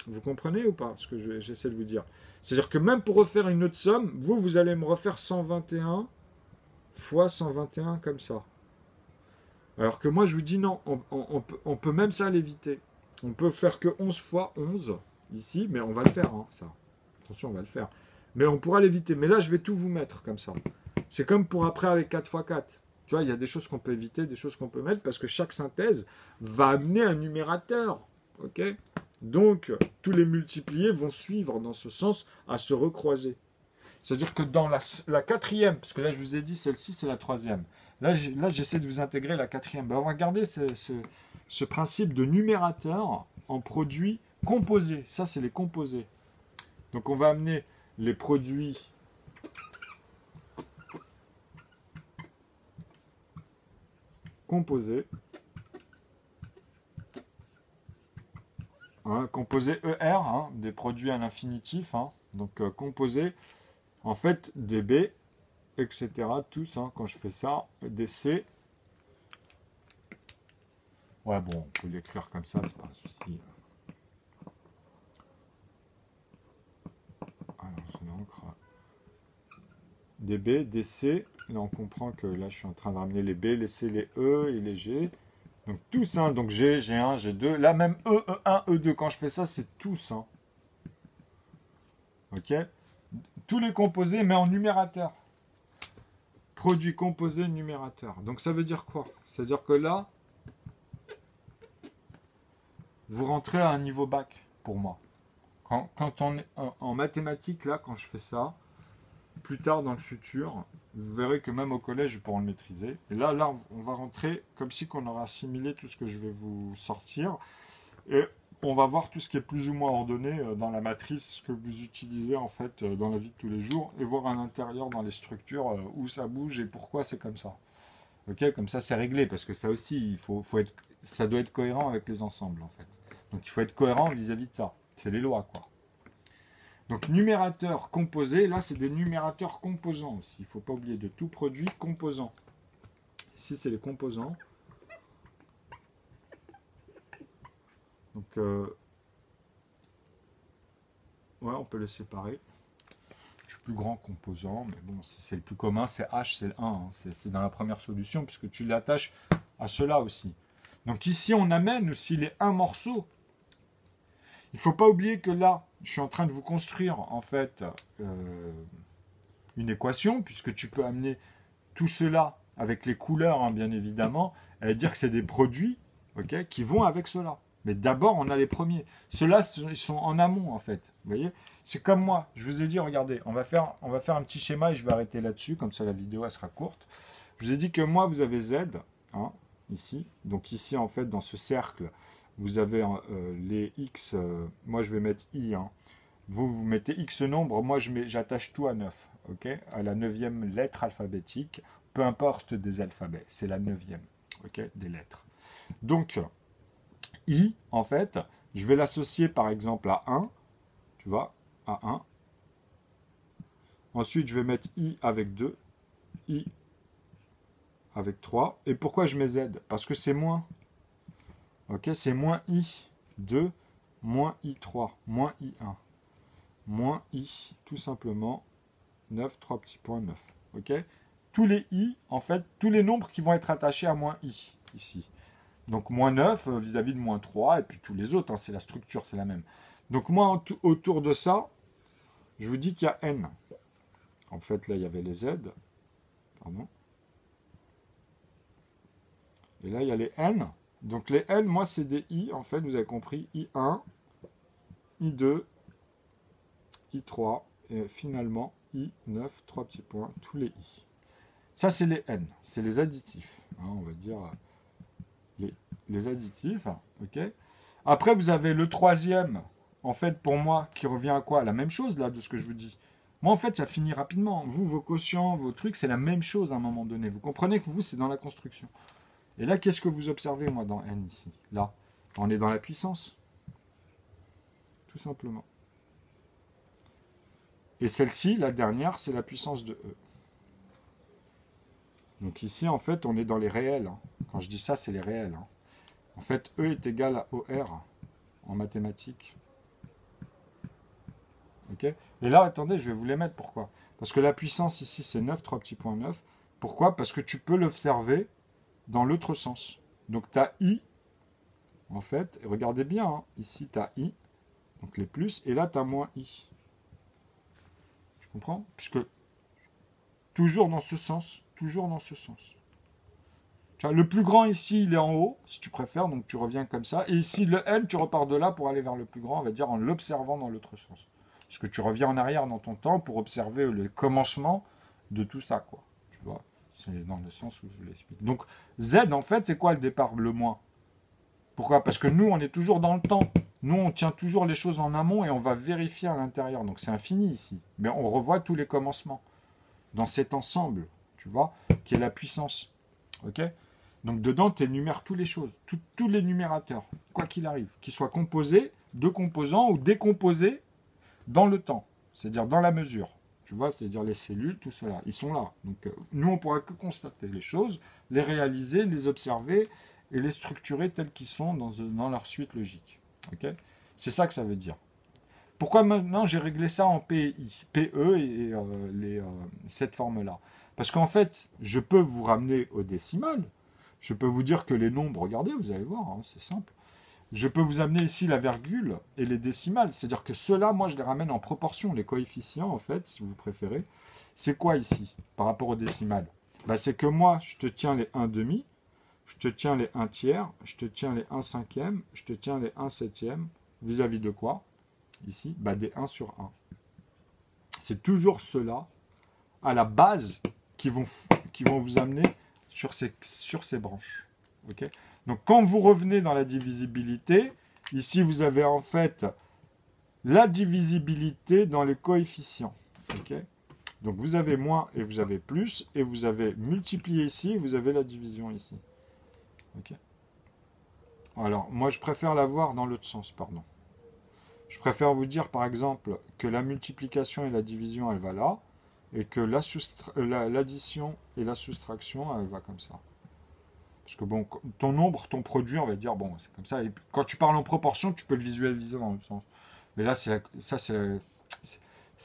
Vous comprenez ou pas ce que j'essaie de vous dire? C'est-à-dire que même pour refaire une autre somme, vous allez me refaire 121 fois 121 comme ça. Alors que moi, je vous dis non, on peut même ça l'éviter. On peut faire que 11 fois 11 ici, mais on va le faire, hein, ça. Attention, on va le faire. Mais on pourra l'éviter. Mais là, je vais tout vous mettre comme ça. C'est comme pour après avec 4 fois 4. Tu vois, il y a des choses qu'on peut éviter, des choses qu'on peut mettre, parce que chaque synthèse va amener un numérateur. Ok? Donc, tous les multipliés vont suivre dans ce sens à se recroiser. C'est-à-dire que dans la quatrième, parce que là, je vous ai dit, celle-ci, c'est la troisième. Là, j'essaie de vous intégrer la quatrième. Ben, on va regarder ce principe de numérateur en produits composés. Ça, c'est les composés. Donc, on va amener les produits composés. Hein, composés ER, hein, des produits à l'infinitif. Hein, donc, composés, en fait, des B, etc. Tous, hein, quand je fais ça, des C. Ouais, bon, on peut l'écrire comme ça, c'est pas un souci. Alors, je l'encre. Des B, des C. Là, on comprend que là, je suis en train de ramener les B, les C, les E et les G. Donc, tous, hein. Donc, G, G1, G2. Là, même E, E1, E2, quand je fais ça, c'est tous. Hein. OK? Tous les composés, mais en numérateur. Produit composé numérateur. Donc, ça veut dire quoi? Ça veut dire que là, vous rentrez à un niveau bac, pour moi. Quand on est en mathématiques, là, quand je fais ça, plus tard dans le futur, vous verrez que même au collège, je pourrai le maîtriser. Et là, on va rentrer comme si on aurait assimilé tout ce que je vais vous sortir. Et on va voir tout ce qui est plus ou moins ordonné dans la matrice que vous utilisez en fait dans la vie de tous les jours et voir à l'intérieur dans les structures où ça bouge et pourquoi c'est comme ça. Ok, comme ça c'est réglé parce que ça aussi, ça doit être cohérent avec les ensembles en fait. Donc il faut être cohérent vis-à-vis de ça. C'est les lois quoi. Donc numérateur composé, là c'est des numérateurs composants aussi. Il ne faut pas oublier de tout produit composant. Ici c'est les composants. Donc ouais, on peut les séparer. Du plus grand composant, mais bon, c'est le plus commun, c'est H, c'est le 1. Hein. C'est dans la première solution puisque tu l'attaches à cela aussi. Donc ici on amène aussi les 1 morceau. Il ne faut pas oublier que là, je suis en train de vous construire en fait une équation, puisque tu peux amener tout cela avec les couleurs, hein, bien évidemment, et dire que c'est des produits okay, qui vont avec cela. Mais d'abord, on a les premiers. Ceux-là, ils sont en amont, en fait. Vous voyez? C'est comme moi. Je vous ai dit, regardez, on va faire un petit schéma et je vais arrêter là-dessus, comme ça la vidéo, elle sera courte. Je vous ai dit que moi, vous avez Z, hein, ici. Donc ici, en fait, dans ce cercle, vous avez les X, moi je vais mettre I, hein. Vous mettez X nombre, moi j'attache tout à 9, okay, à la 9e lettre alphabétique, peu importe des alphabets, c'est la 9e, okay, des lettres. Donc, I, en fait, je vais l'associer par exemple à 1, tu vois, à 1. Ensuite, je vais mettre I avec 2, I avec 3. Et pourquoi je mets Z? Parce que c'est moins. Ok, c'est moins I, 2, moins I3, moins I1, moins I, tout simplement, 9, 3 petits points 9. Ok? Tous les I, en fait, tous les nombres qui vont être attachés à moins I, ici. Donc moins 9 vis-à-vis de moins 3, et puis tous les autres, hein, c'est la structure, c'est la même. Donc moi, autour de ça, je vous dis qu'il y a N. En fait, là, il y avait les Z. Pardon. Et là, il y a les N. Donc les N, moi, c'est des I, en fait, vous avez compris, I1, I2, I3, et finalement, I9, 3 petits points, tous les I. Ça, c'est les N, c'est les additifs, hein, on va dire les additifs, ok. Après, vous avez le troisième, en fait, pour moi, qui revient à quoi? La même chose, là, de ce que je vous dis. Moi, en fait, ça finit rapidement. Vous, vos quotients, vos trucs, c'est la même chose à un moment donné. Vous comprenez que vous, c'est dans la construction. Et là, qu'est-ce que vous observez, moi, dans N, ici? Là, on est dans la puissance. Tout simplement. Et celle-ci, la dernière, c'est la puissance de E. Donc ici, en fait, on est dans les réels. Hein. Quand je dis ça, c'est les réels. Hein. En fait, E est égal à OR en mathématiques. Ok? Et là, attendez, je vais vous les mettre. Pourquoi? Parce que la puissance ici, c'est 9, 3 petits points 9. Pourquoi? Parce que tu peux l'observer dans l'autre sens. Donc tu as I, en fait, et regardez bien, hein, ici tu as I, donc les plus, et là tu as moins I. Tu comprends? Puisque toujours dans ce sens, toujours dans ce sens. Tu vois, le plus grand ici, il est en haut, si tu préfères, donc tu reviens comme ça. Et ici, le N, tu repars de là pour aller vers le plus grand, on va dire en l'observant dans l'autre sens. Parce que tu reviens en arrière dans ton temps pour observer le commencement de tout ça, quoi. Tu vois, c'est dans le sens où je vous l'explique. Donc, Z, en fait, c'est quoi le départ, le moins? Pourquoi? Parce que nous, on est toujours dans le temps. Nous, on tient toujours les choses en amont et on va vérifier à l'intérieur. Donc, c'est infini ici. Mais on revoit tous les commencements dans cet ensemble, tu vois, qui est la puissance. Ok? Donc, dedans, tu énumères toutes les choses, tous les numérateurs, quoi qu'il arrive, qu'ils soient composés de composants ou décomposés dans le temps, c'est-à-dire dans la mesure. Tu vois, c'est-à-dire les cellules, tout cela, ils sont là. Donc, nous, on ne pourra que constater les choses, les réaliser, les observer et les structurer telles qu'ils sont dans leur suite logique. Okay? C'est ça que ça veut dire. Pourquoi maintenant j'ai réglé ça en PI, PE et cette forme-là? Parce qu'en fait, je peux vous ramener au décimal. Je peux vous dire que les nombres, regardez, vous allez voir, hein, c'est simple. Je peux vous amener ici la virgule et les décimales. C'est-à-dire que ceux-là, moi, je les ramène en proportion. Les coefficients, en fait, si vous préférez. C'est quoi ici, par rapport aux décimales? Ben, c'est que moi, je te tiens les 1 demi, je te tiens les 1 tiers, je te tiens les 1 cinquième, je te tiens les 1 septième, vis-à-vis de quoi? Ici, ben, des 1 sur 1. C'est toujours ceux-là, à la base, qui vont vous amener sur ces branches. Okay? Donc, quand vous revenez dans la divisibilité, ici, vous avez en fait la divisibilité dans les coefficients. Okay? Donc, vous avez moins et vous avez plus, et vous avez multiplié ici, et vous avez la division ici. Okay? Alors, moi, je préfère l'avoir dans l'autre sens, pardon. Je préfère vous dire, par exemple, que la multiplication et la division, elle va là, et que l'addition et la soustraction, elle va comme ça. Parce que bon, ton nombre, ton produit, on va dire, bon, c'est comme ça. Et quand tu parles en proportion, tu peux le visualiser dans l'autre sens. Mais là, c'est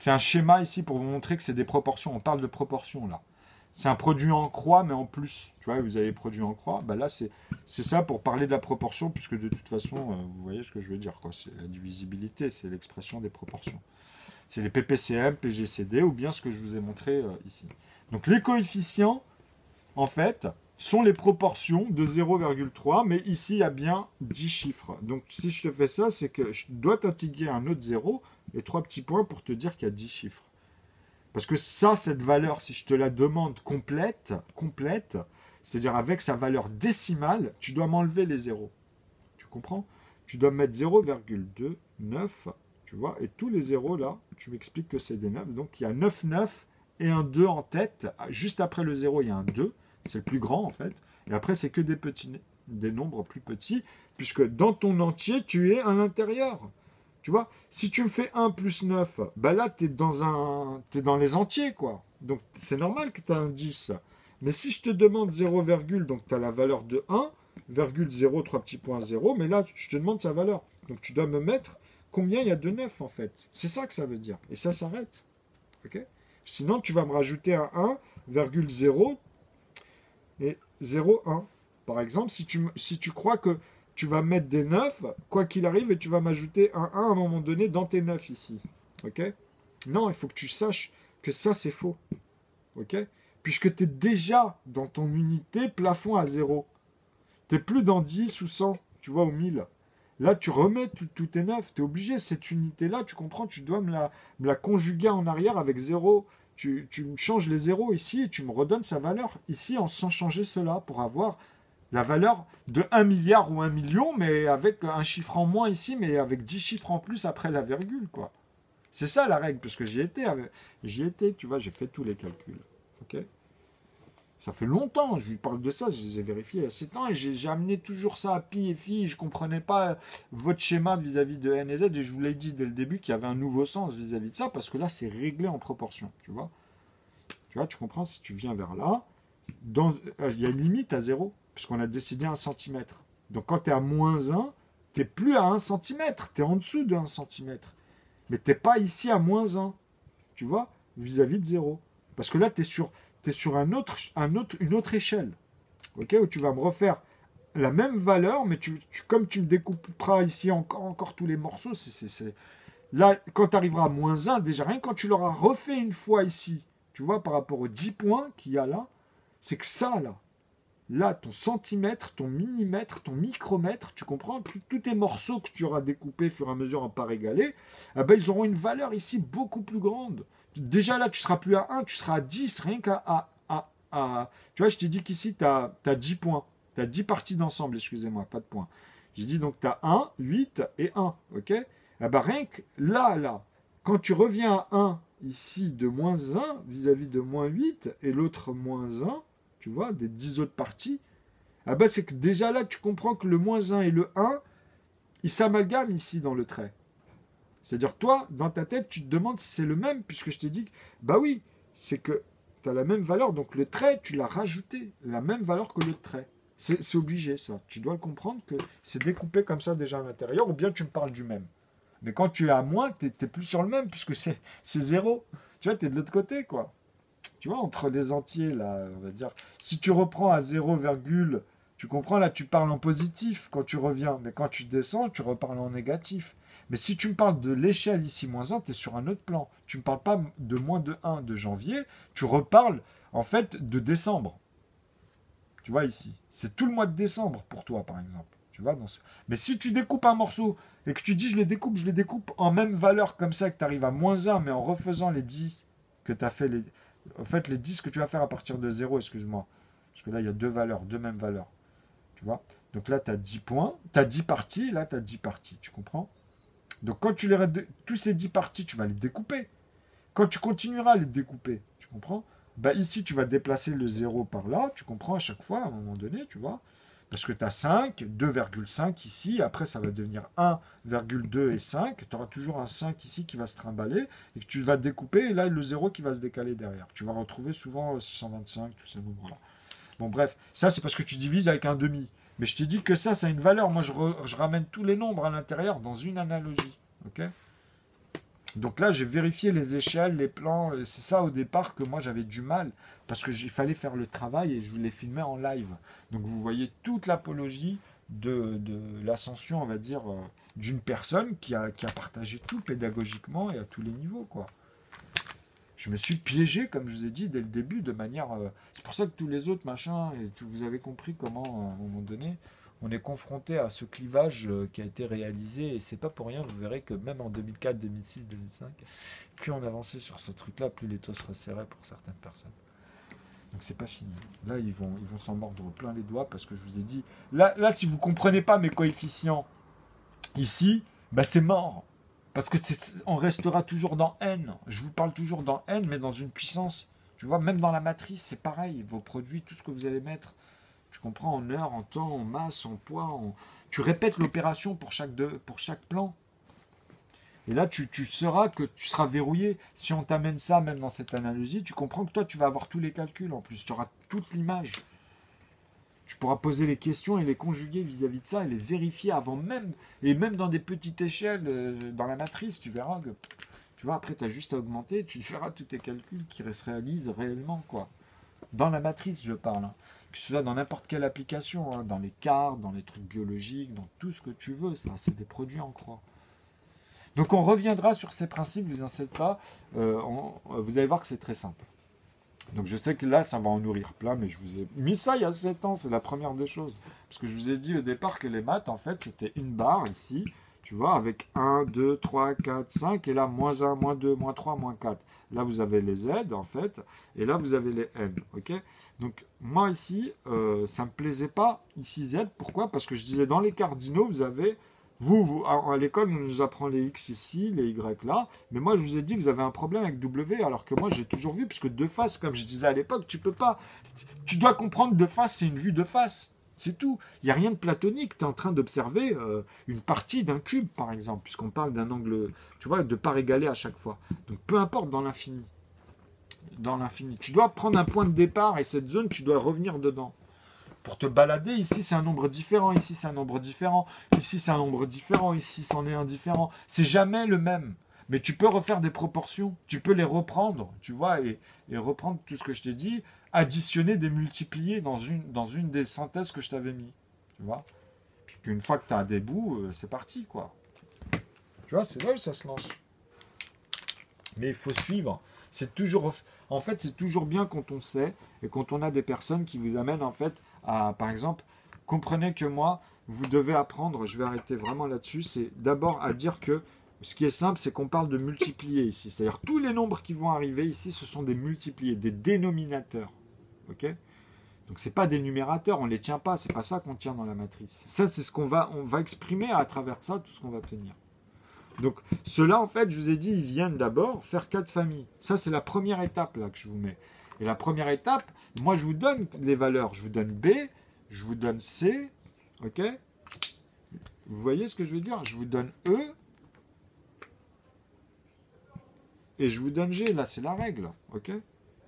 un schéma ici pour vous montrer que c'est des proportions. On parle de proportions, là. C'est un produit en croix, mais en plus. Tu vois, vous avez produit en croix. Bah là, c'est ça pour parler de la proportion, puisque de toute façon, vous voyez ce que je veux dire. C'est la divisibilité, c'est l'expression des proportions. C'est les PPCM, PGCD, ou bien ce que je vous ai montré ici. Donc les coefficients, en fait, sont les proportions de 0,3, mais ici, il y a bien 10 chiffres. Donc si je te fais ça, c'est que je dois t'intégrer un autre 0 et 3 petits points pour te dire qu'il y a 10 chiffres. Parce que ça, cette valeur, si je te la demande complète, c'est-à-dire avec sa valeur décimale, tu dois m'enlever les zéros. Tu comprends? Tu dois mettre 0,29, tu vois, et tous les zéros là, tu m'expliques que c'est des 9. Donc il y a 9, 9 et un 2 en tête. Juste après le 0, il y a un 2. C'est le plus grand en fait. Et après, c'est que des nombres plus petits, puisque dans ton entier, tu es à l'intérieur. Tu vois, si tu me fais 1 plus 9, bah là, tu es dans les entiers, quoi. Donc, c'est normal que tu as un 10. Mais si je te demande 0, donc tu as la valeur de 1, 0, 3 petits points 0, mais là, je te demande sa valeur. Donc tu dois me mettre combien il y a de 9 en fait. C'est ça que ça veut dire. Et ça s'arrête. Ok? Sinon, tu vas me rajouter un 1,0 et 0,1. Par exemple, si tu crois que tu vas mettre des 9, quoi qu'il arrive, et tu vas m'ajouter un 1 à un moment donné dans tes 9 ici. Ok? Non, il faut que tu saches que ça, c'est faux. Ok? Puisque tu es déjà dans ton unité plafond à 0. Tu n'es plus dans 10 ou 100, tu vois, au 1000. Là, tu remets tout tes 9. Tu es obligé, cette unité-là, tu comprends, tu dois me la conjuguer en arrière avec 0. Tu me changes les 0 ici et tu me redonnes sa valeur ici sans changer cela pour avoir la valeur de 1 milliard ou 1 million, mais avec un chiffre en moins ici, mais avec 10 chiffres en plus après la virgule, quoi. C'est ça la règle, parce que j'y étais, tu vois, j'ai fait tous les calculs. Ok? Ça fait longtemps, je lui parle de ça, je les ai vérifiés il y a 7 ans et j'ai amené toujours ça à pi et phi. Je ne comprenais pas votre schéma vis-à-vis de N et Z et je vous l'ai dit dès le début qu'il y avait un nouveau sens vis-à-vis de ça parce que là c'est réglé en proportion, tu vois. Tu vois, tu comprends, si tu viens vers là, il y a une limite à 0 puisqu'on a décidé 1 centimètre. Donc quand tu es à moins 1, tu n'es plus à 1 centimètre, tu es en dessous de 1 centimètre. Mais tu n'es pas ici à moins 1, tu vois, vis-à-vis de 0. Parce que là, tu es sur une autre échelle, ok, où tu vas me refaire la même valeur, mais comme tu me découperas ici encore tous les morceaux, là, quand tu arriveras à moins 1, déjà rien quand tu l'auras refait une fois ici, tu vois, par rapport aux 10 points qu'il y a là, c'est que ça, là, ton centimètre, ton millimètre, ton micromètre, tu comprends, tous tes morceaux que tu auras découpés au fur et à mesure en parts égales, eh ben, ils auront une valeur ici beaucoup plus grande. Déjà là, tu seras plus à 1, tu seras à 10, rien qu'à... Tu vois, je t'ai dit qu'ici, tu as 10 points. Tu as 10 parties d'ensemble, excusez-moi, pas de points. J'ai dit donc tu as 1, 8 et 1, ok? Eh ben, rien que là, quand tu reviens à 1, ici, de moins 1, vis-à-vis de moins 8, et l'autre moins 1, tu vois, des 10 autres parties, ah ben c'est que déjà là, tu comprends que le moins 1 et le 1, ils s'amalgament ici dans le trait. C'est-à-dire, toi, dans ta tête, tu te demandes si c'est le même, puisque je t'ai dit que, bah oui, c'est que tu as la même valeur, donc le trait, tu l'as rajouté, la même valeur que le trait. C'est obligé, ça. Tu dois le comprendre que c'est découpé comme ça déjà à l'intérieur, ou bien tu me parles du même. Mais quand tu es à moins, tu n'es plus sur le même, puisque c'est 0. Tu vois, tu es de l'autre côté, quoi. Tu vois, entre les entiers, là, on va dire. Si tu reprends à 0, tu comprends, là, tu parles en positif quand tu reviens. Mais quand tu descends, tu reparles en négatif. Mais si tu me parles de l'échelle ici, moins 1, tu es sur un autre plan. Tu ne me parles pas de moins de 1 de janvier, tu reparles, en fait, de décembre. Tu vois, ici. C'est tout le mois de décembre pour toi, par exemple. Tu vois, Mais si tu découpes un morceau et que tu dis je le découpe en même valeur comme ça, que tu arrives à moins 1, mais en refaisant les 10 que tu as fait, en fait, les 10 que tu vas faire à partir de 0, excuse-moi. Parce que là, il y a deux mêmes valeurs. Tu vois. Donc là, tu as 10 points, tu as 10 parties, là, tu as 10 parties. Tu comprends? Donc quand tu tous ces 10 parties, tu vas les découper. Quand tu continueras à les découper, tu comprends? Bah ici, tu vas déplacer le 0 par là, tu comprends, à chaque fois, à un moment donné, tu vois? Parce que tu as 5, 2,5 ici, après ça va devenir 1,2 et 5, tu auras toujours un 5 ici qui va se trimballer, et que tu vas découper, et là, le 0 qui va se décaler derrière. Tu vas retrouver souvent 625, tous ces nombres-là. Bon, bref, ça c'est parce que tu divises avec un demi. Mais je t'ai dit que ça a une valeur. Moi, je ramène tous les nombres à l'intérieur dans une analogie. Ok? Donc là, j'ai vérifié les échelles, les plans. C'est ça au départ que moi j'avais du mal. Parce qu'il fallait faire le travail et je voulais filmer en live. Donc vous voyez toute l'apologie de l'ascension, on va dire, d'une personne qui a partagé tout pédagogiquement et à tous les niveaux, quoi. Je me suis piégé, comme je vous ai dit dès le début, de manière... c'est pour ça que tous les autres machins, et vous avez compris comment, à un moment donné, on est confronté à ce clivage qui a été réalisé, et c'est pas pour rien, vous verrez que même en 2004, 2006, 2005, plus on avançait sur ce truc-là, plus les taux se resserraient pour certaines personnes. Donc c'est pas fini. Là, ils vont s'en mordre plein les doigts, parce que je vous ai dit... Là si vous comprenez pas mes coefficients, ici, bah c'est mort. Parce que on restera toujours dans n. Je vous parle toujours dans n, mais dans une puissance. Tu vois, même dans la matrice, c'est pareil. Vos produits, tout ce que vous allez mettre, tu comprends, en heure, en temps, en masse, en poids. Tu répètes l'opération pour chaque plan. Et là, tu sauras que tu seras verrouillé. Si on t'amène ça, même dans cette analogie, tu comprends que toi, tu vas avoir tous les calculs en plus. Tu auras toute l'image. Tu pourras poser les questions et les conjuguer vis-à-vis de ça et les vérifier avant même, et même dans des petites échelles, dans la matrice, tu verras que, tu vois, après tu as juste à augmenter, tu feras tous tes calculs qui se réalisent réellement, quoi. Dans la matrice, je parle, hein. Que ce soit dans n'importe quelle application, hein, dans les cartes, dans les trucs biologiques, dans tout ce que tu veux, ça, c'est des produits en croix. Donc on reviendra sur ces principes, vous inquiétez pas, vous allez voir que c'est très simple. Donc je sais que là, ça va en nourrir plein, mais je vous ai mis ça il y a 7 ans, c'est la première des choses. Parce que je vous ai dit au départ que les maths, en fait, c'était une barre ici, tu vois, avec 1, 2, 3, 4, 5, et là, moins 1, moins 2, moins 3, moins 4. Là, vous avez les Z, en fait, et là, vous avez les N, ok? Donc, moi, ici, ça ne me plaisait pas, ici, Z. Pourquoi? Parce que je disais, dans les cardinaux, vous avez... à l'école, on nous apprend les X ici, les Y là, mais moi je vous ai dit, vous avez un problème avec W, alors que moi j'ai toujours vu, puisque deux faces, comme je disais à l'époque, tu peux pas. Tu dois comprendre deux faces, c'est une vue de face, c'est tout. Il n'y a rien de platonique, tu es en train d'observer une partie d'un cube, par exemple, puisqu'on parle d'un angle, tu vois, de part égalée à chaque fois. Donc peu importe dans l'infini. Dans l'infini. Tu dois prendre un point de départ, et cette zone, tu dois revenir dedans. Pour te balader, ici c'est un nombre différent, ici c'est un nombre différent, ici c'est un nombre différent, ici c'en est un différent. C'est jamais le même. Mais tu peux refaire des proportions, tu peux les reprendre, tu vois, et reprendre tout ce que je t'ai dit, additionner, démultiplier dans une des synthèses que je t'avais mis. Tu vois. Puis une fois que tu as des bouts, c'est parti, quoi. Tu vois, c'est là où ça se lance. Mais il faut suivre. C'est toujours, en fait, c'est toujours bien quand on sait et quand on a des personnes qui vous amènent en fait à, par exemple, comprenez que moi, vous devez apprendre, je vais arrêter vraiment là-dessus, c'est d'abord à dire que ce qui est simple, c'est qu'on parle de multiplier ici. C'est-à-dire tous les nombres qui vont arriver ici, ce sont des multipliés, des dénominateurs. Ok? Donc c'est pas des numérateurs, on les tient pas, c'est pas ça qu'on tient dans la matrice. Ça, c'est ce on va exprimer à travers ça tout ce qu'on va obtenir. Donc, ceux-là, en fait, je vous ai dit, ils viennent d'abord faire 4 familles. Ça, c'est la première étape là que je vous mets. Et la première étape, moi, je vous donne les valeurs. Je vous donne B, je vous donne C, ok? Vous voyez ce que je veux dire? Je vous donne E, et je vous donne G. Là, c'est la règle, ok?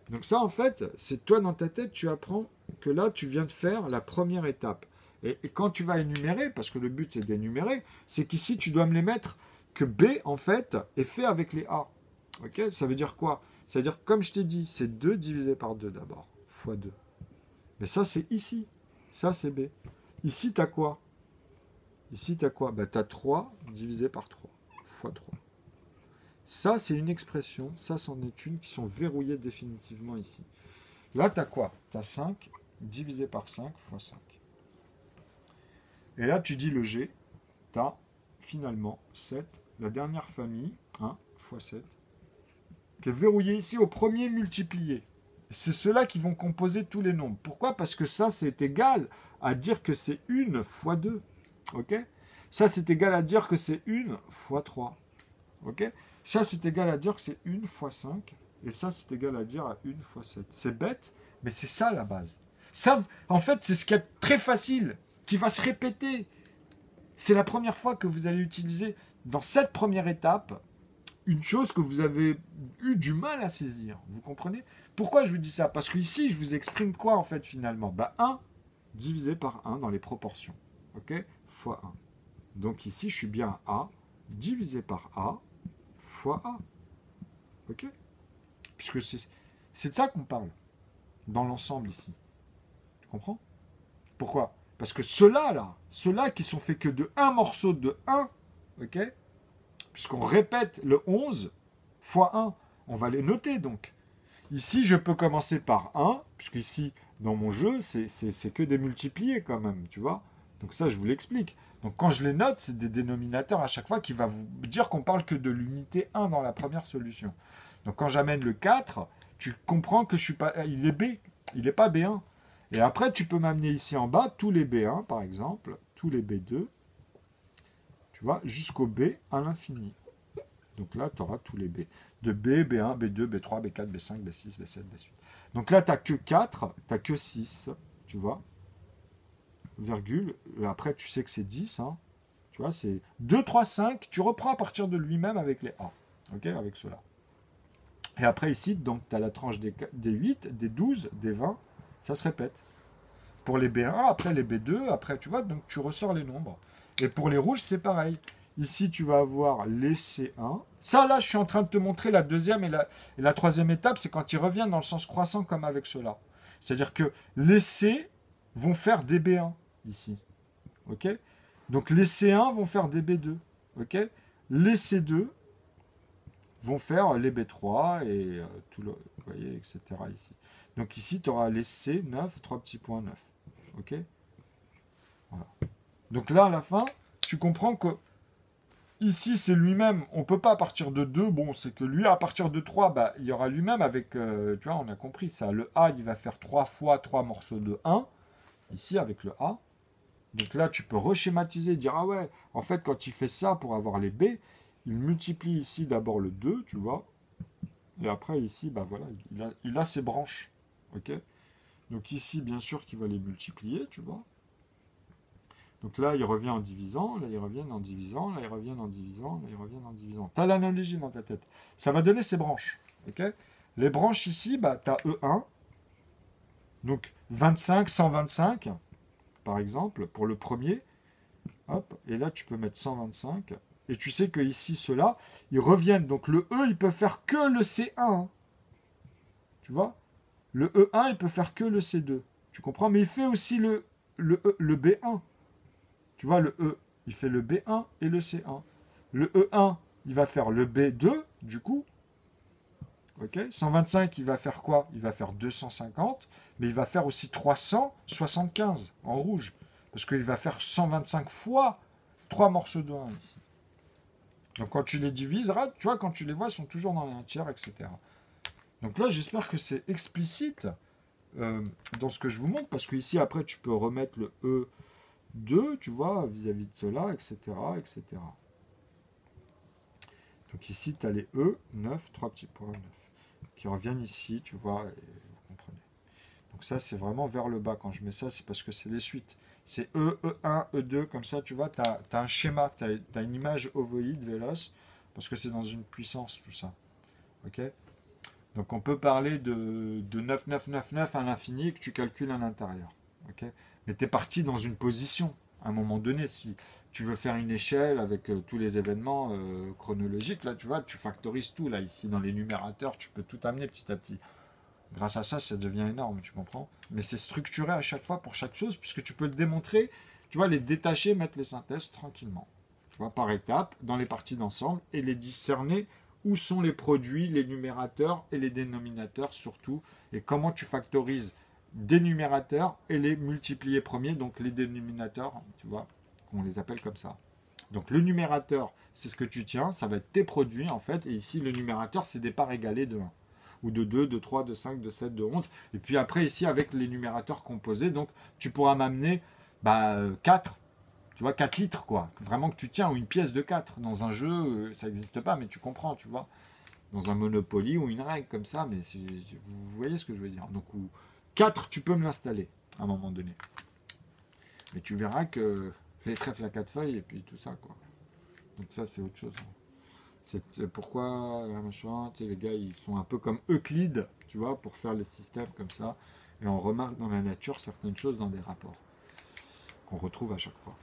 Donc ça, en fait, c'est toi, dans ta tête, tu apprends que là, tu viens de faire la première étape. Et quand tu vas énumérer, parce que le but, c'est d'énumérer, c'est qu'ici, tu dois me les mettre... que B, en fait, est fait avec les A. Ok? Ça veut dire quoi? Ça veut dire, comme je t'ai dit, c'est 2 divisé par 2 d'abord, fois 2. Mais ça, c'est ici. Ça, c'est B. Ici, tu as quoi? Ici, tu as quoi? Bah, tu as 3 divisé par 3, fois 3. Ça, c'est une expression, ça, c'en est une, qui sont verrouillées définitivement ici. Là, tu as quoi? Tu as 5 divisé par 5 fois 5. Et là, tu dis le G, tu as finalement 7. La dernière famille, 1 fois 7, qui est verrouillée ici au premier multiplié. C'est ceux-là qui vont composer tous les nombres. Pourquoi? Parce que ça, c'est égal à dire que c'est 1 fois 2. Ok? Ça, c'est égal à dire que c'est 1 fois 3. Ok? Ça, c'est égal à dire que c'est 1 fois 5. Et ça, c'est égal à dire à 1 fois 7. C'est bête, mais c'est ça la base. Ça, en fait, c'est ce qui est très facile, qui va se répéter. C'est la première fois que vous allez utiliser dans cette première étape une chose que vous avez eu du mal à saisir. Vous comprenez? Pourquoi je vous dis ça? Parce que ici, je vous exprime quoi en fait finalement? Bah 1 divisé par 1 dans les proportions. Ok? Fois 1. Donc ici, je suis bien à A divisé par A fois A. Ok? Puisque c'est de ça qu'on parle dans l'ensemble ici. Tu comprends? Pourquoi? Parce que ceux-là qui sont faits que de un morceau de 1, ok? Puisqu'on répète le 11 fois 1, on va les noter donc. Ici, je peux commencer par 1, puisque ici, dans mon jeu, c'est que des multipliés quand même, tu vois? Donc ça, je vous l'explique. Donc quand je les note, c'est des dénominateurs à chaque fois qui va vous dire qu'on parle que de l'unité 1 dans la première solution. Donc quand j'amène le 4, tu comprends que je suis pas, il est B, il n'est pas B1. Et après, tu peux m'amener ici en bas tous les B1, par exemple, tous les B2, tu vois, jusqu'au B à l'infini. Donc là, tu auras tous les B. De B, B1, B2, B3, B4, B5, B6, B7, B8. Donc là, tu n'as que 4, tu n'as que 6, tu vois. Virgule. Après, tu sais que c'est 10, hein. Tu vois, c'est 2, 3, 5. Tu reprends à partir de lui-même avec les A. Ok, avec cela. Et après, ici, donc, tu as la tranche des 8, des 12, des 20. Ça se répète. Pour les B1, après les B2, après, tu vois, donc tu ressors les nombres. Et pour les rouges, c'est pareil. Ici, tu vas avoir les C1. Ça, là, je suis en train de te montrer la deuxième et la troisième étape, c'est quand ils reviennent dans le sens croissant comme avec ceux-là. C'est-à-dire que les C vont faire des B1, ici. OK? Donc les C1 vont faire des B2. OK? Les C2 vont faire les B3 et tout le, vous voyez, etc. ici. Donc ici, tu auras les C9, 3 petits points 9. OK? Voilà. Donc là, à la fin, tu comprends que ici, c'est lui-même. On ne peut pas partir de 2. Bon, c'est que lui, à partir de 3, bah, il y aura lui-même avec... tu vois, on a compris ça. Le A, il va faire 3 fois 3 morceaux de 1. Ici, avec le A. Donc là, tu peux reschématiser, dire, ah ouais, en fait, quand il fait ça pour avoir les B, il multiplie ici d'abord le 2, tu vois. Et après, ici, bah voilà, il a ses branches. OK? Donc ici, bien sûr qu'il va les multiplier, tu vois. Donc là, il revient en divisant, là, ils reviennent en divisant, là, ils reviennent en divisant, là, ils reviennent en divisant. Tu as l'analogie dans ta tête. Ça va donner ses branches. OK? Les branches ici, bah, tu as E1. Donc 25, 125, par exemple, pour le premier. Hop, et là, tu peux mettre 125. Et tu sais que ici, ceux-là, ils reviennent. Donc le E, il peut faire que le C1. Hein. Tu vois? Le E1, il peut faire que le C2. Tu comprends? Mais il fait aussi le B1. Tu vois, le E, il fait le B1 et le C1. Le E1, il va faire le B2, du coup. Ok, 125, il va faire quoi? Il va faire 250, mais il va faire aussi 375 en rouge. Parce qu'il va faire 125 fois 3 morceaux de 1 ici. Donc quand tu les diviseras, tu vois, quand tu les vois, ils sont toujours dans les 1 tiers, etc. Donc là, j'espère que c'est explicite dans ce que je vous montre, parce que ici, après, tu peux remettre le E2, tu vois, vis-à-vis de cela, etc., etc. Donc ici, tu as les E9, 3 petits points 9, qui reviennent ici, tu vois, et vous comprenez. Donc ça, c'est vraiment vers le bas. Quand je mets ça, c'est parce que c'est les suites. C'est E, E1, E2, comme ça, tu vois, tu as un schéma, tu as une image ovoïde, véloce, parce que c'est dans une puissance, tout ça. OK? Donc on peut parler de 9999 à l'infini que tu calcules à l'intérieur. OK? Mais tu es parti dans une position, à un moment donné. Si tu veux faire une échelle avec tous les événements chronologiques, là, tu vois, tu factorises tout. Là, ici, dans les numérateurs, tu peux tout amener petit à petit. Grâce à ça, ça devient énorme, tu comprends? Mais c'est structuré à chaque fois pour chaque chose, puisque tu peux le démontrer, tu vois, les détacher, mettre les synthèses tranquillement. Tu vois, par étapes, dans les parties d'ensemble, et les discerner où sont les produits, les numérateurs et les dénominateurs surtout, et comment tu factorises des numérateurs et les multipliés premiers, donc les dénominateurs, tu vois, on les appelle comme ça. Donc le numérateur, c'est ce que tu tiens, ça va être tes produits en fait, et ici le numérateur, c'est des parts égalées de 1 ou de 2, de 3, de 5, de 7, de 11. Et puis après, ici, avec les numérateurs composés, donc tu pourras m'amener 4, tu vois, 4 litres, quoi. Vraiment que tu tiens, ou une pièce de 4. Dans un jeu, ça n'existe pas, mais tu comprends, tu vois. Dans un Monopoly ou une règle comme ça, mais vous voyez ce que je veux dire. Donc, 4, tu peux me l'installer à un moment donné. Mais tu verras que les trèfles à 4 feuilles et puis tout ça, quoi. Donc ça, c'est autre chose. C'est pourquoi machin, tu sais, les gars, ils sont un peu comme Euclide, tu vois, pour faire les systèmes comme ça. Et on remarque dans la nature certaines choses dans des rapports qu'on retrouve à chaque fois.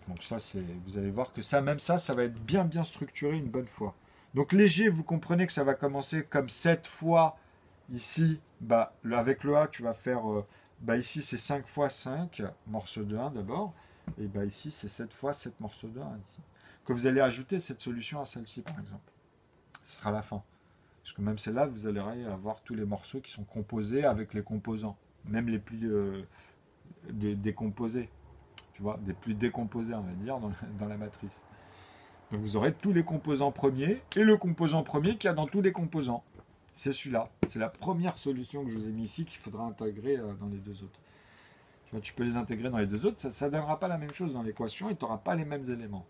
Donc ça, vous allez voir que ça, même ça va être bien bien structuré une bonne fois. Donc léger, vous comprenez que ça va commencer comme 7 fois ici, avec le A, tu vas faire, ici c'est 5 fois 5 morceaux de 1 d'abord, et ici c'est 7 fois 7 morceaux de 1 ici. Que vous allez ajouter cette solution à celle-ci par exemple. Ce sera la fin. Parce que même celle-là, vous allez avoir tous les morceaux qui sont composés avec les composants. Même les plus décomposés. Tu vois, des plus décomposés, on va dire, dans la matrice. Donc vous aurez tous les composants premiers et le composant premier qu'il y a dans tous les composants. C'est celui-là. C'est la première solution que je vous ai mis ici qu'il faudra intégrer dans les deux autres. Tu vois, tu peux les intégrer dans les deux autres, ça ne donnera pas la même chose dans l'équation et tu n'auras pas les mêmes éléments.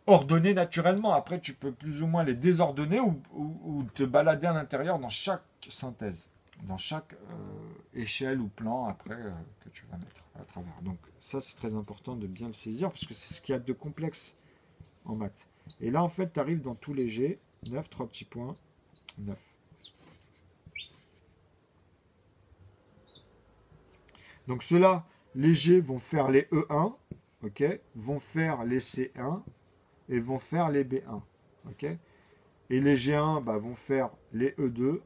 Ordonner naturellement. Après, tu peux plus ou moins les désordonner ou te balader à l'intérieur dans chaque synthèse, dans chaque échelle ou plan après que tu vas mettre à travers. Donc ça, c'est très important de bien le saisir parce que c'est ce qu'il y a de complexe en maths. Et là, en fait, tu arrives dans tout léger. 9, 3 petits points, 9. Donc ceux-là, les G vont faire les E1, ok, vont faire les C1 et vont faire les B1, ok. Et les G1 bah, vont faire les E2,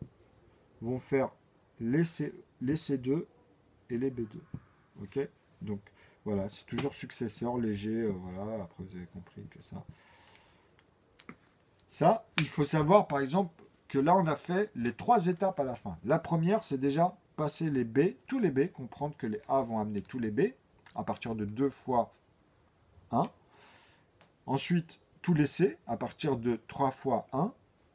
vont faire les C2 et les B2, ok. Donc voilà, c'est toujours successeur, les G, voilà, après vous avez compris que ça. Ça, il faut savoir par exemple que là on a fait les 3 étapes à la fin. La première, c'est déjà passer les B, tous les B, comprendre que les A vont amener tous les B, à partir de 2 fois 1. Ensuite, tous les C, à partir de 3 fois 1.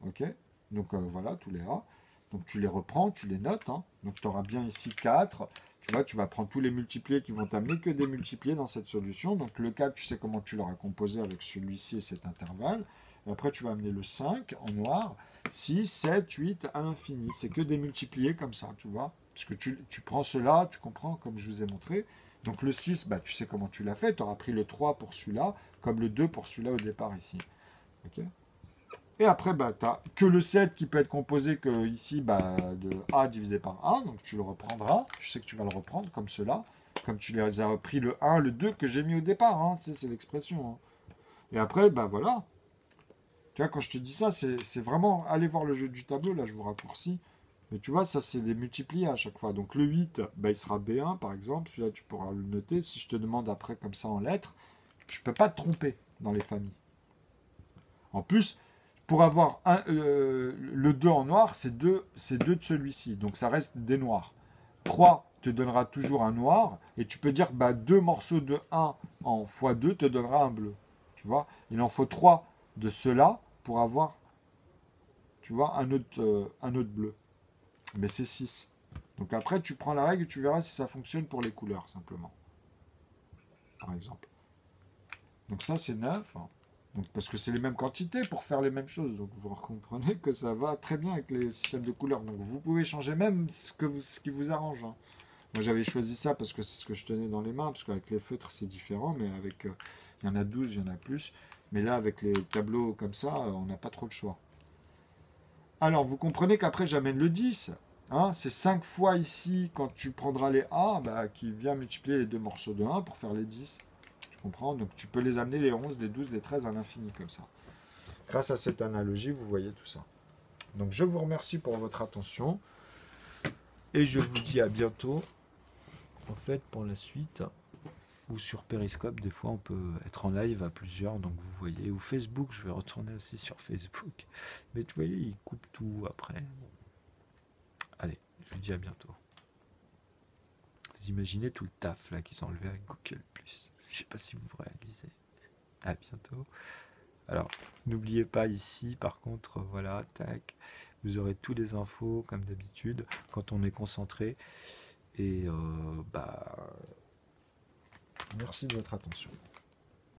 Ok. Donc voilà, tous les A. Donc tu les reprends, tu les notes. Hein. Donc tu auras bien ici 4. Tu vois, tu vas prendre tous les multipliés qui vont t'amener que des multipliés dans cette solution. Donc le 4, tu sais comment tu l'auras composé avec celui-ci et cet intervalle. Et après, tu vas amener le 5 en noir. 6, 7, 8 à l'infini. C'est que des multipliés comme ça, tu vois. Parce que tu prends cela, tu comprends, comme je vous ai montré. Donc le 6, bah, tu sais comment tu l'as fait. Tu auras pris le 3 pour celui-là, comme le 2 pour celui-là au départ ici. Ok. Et après, bah, tu n'as que le 7 qui peut être composé que ici bah, de A divisé par 1. Donc tu le reprendras. Je sais que tu vas le reprendre comme cela. Comme tu les as repris le 1, le 2 que j'ai mis au départ. Hein. C'est l'expression. Hein. Et après, bah voilà. Tu vois, quand je te dis ça, c'est vraiment... Allez voir le jeu du tableau. Là, je vous raccourcis. Mais tu vois, ça, c'est des multipliés à chaque fois. Donc le 8, bah, il sera B1, par exemple. Celui-là, tu pourras le noter. Si je te demande après, comme ça, en lettres, je ne peux pas te tromper dans les familles. En plus, pour avoir le 2 en noir, c'est 2 de celui-ci. Donc ça reste des noirs. 3 te donnera toujours un noir. Et tu peux dire que bah, 2 morceaux de 1 en x2 te donnera un bleu. Tu vois, il en faut 3 de ceux-là pour avoir, tu vois, un autre bleu. Mais c'est 6. Donc après, tu prends la règle et tu verras si ça fonctionne pour les couleurs, simplement. Par exemple. Donc ça, c'est 9. Donc, parce que c'est les mêmes quantités pour faire les mêmes choses. Donc vous comprenez que ça va très bien avec les systèmes de couleurs. Donc vous pouvez changer même ce qui vous arrange. Hein. Moi, j'avais choisi ça parce que c'est ce que je tenais dans les mains. Parce qu'avec les feutres, c'est différent. Mais avec, il y en a 12, il y en a plus. Mais là, avec les tableaux comme ça, on n'a pas trop de choix. Alors, vous comprenez qu'après, j'amène le 10. Hein, c'est 5 fois ici, quand tu prendras les A, bah, qui vient multiplier les deux morceaux de 1 pour faire les 10. Tu comprends? Donc tu peux les amener les 11, les 12, les 13 à l'infini comme ça. Grâce à cette analogie, vous voyez tout ça. Donc je vous remercie pour votre attention. Et je vous dis à bientôt. En fait, pour la suite, ou sur Periscope, des fois on peut être en live à plusieurs, donc vous voyez. Ou Facebook, je vais retourner aussi sur Facebook. Mais tu voyez, il coupe tout après. Allez, je vous dis à bientôt. Vous imaginez tout le taf là qui sont enlevés avec Google+. Je sais pas si vous réalisez. À bientôt. Alors, n'oubliez pas ici, par contre, voilà, tac, vous aurez tous les infos comme d'habitude quand on est concentré. Et merci de votre attention.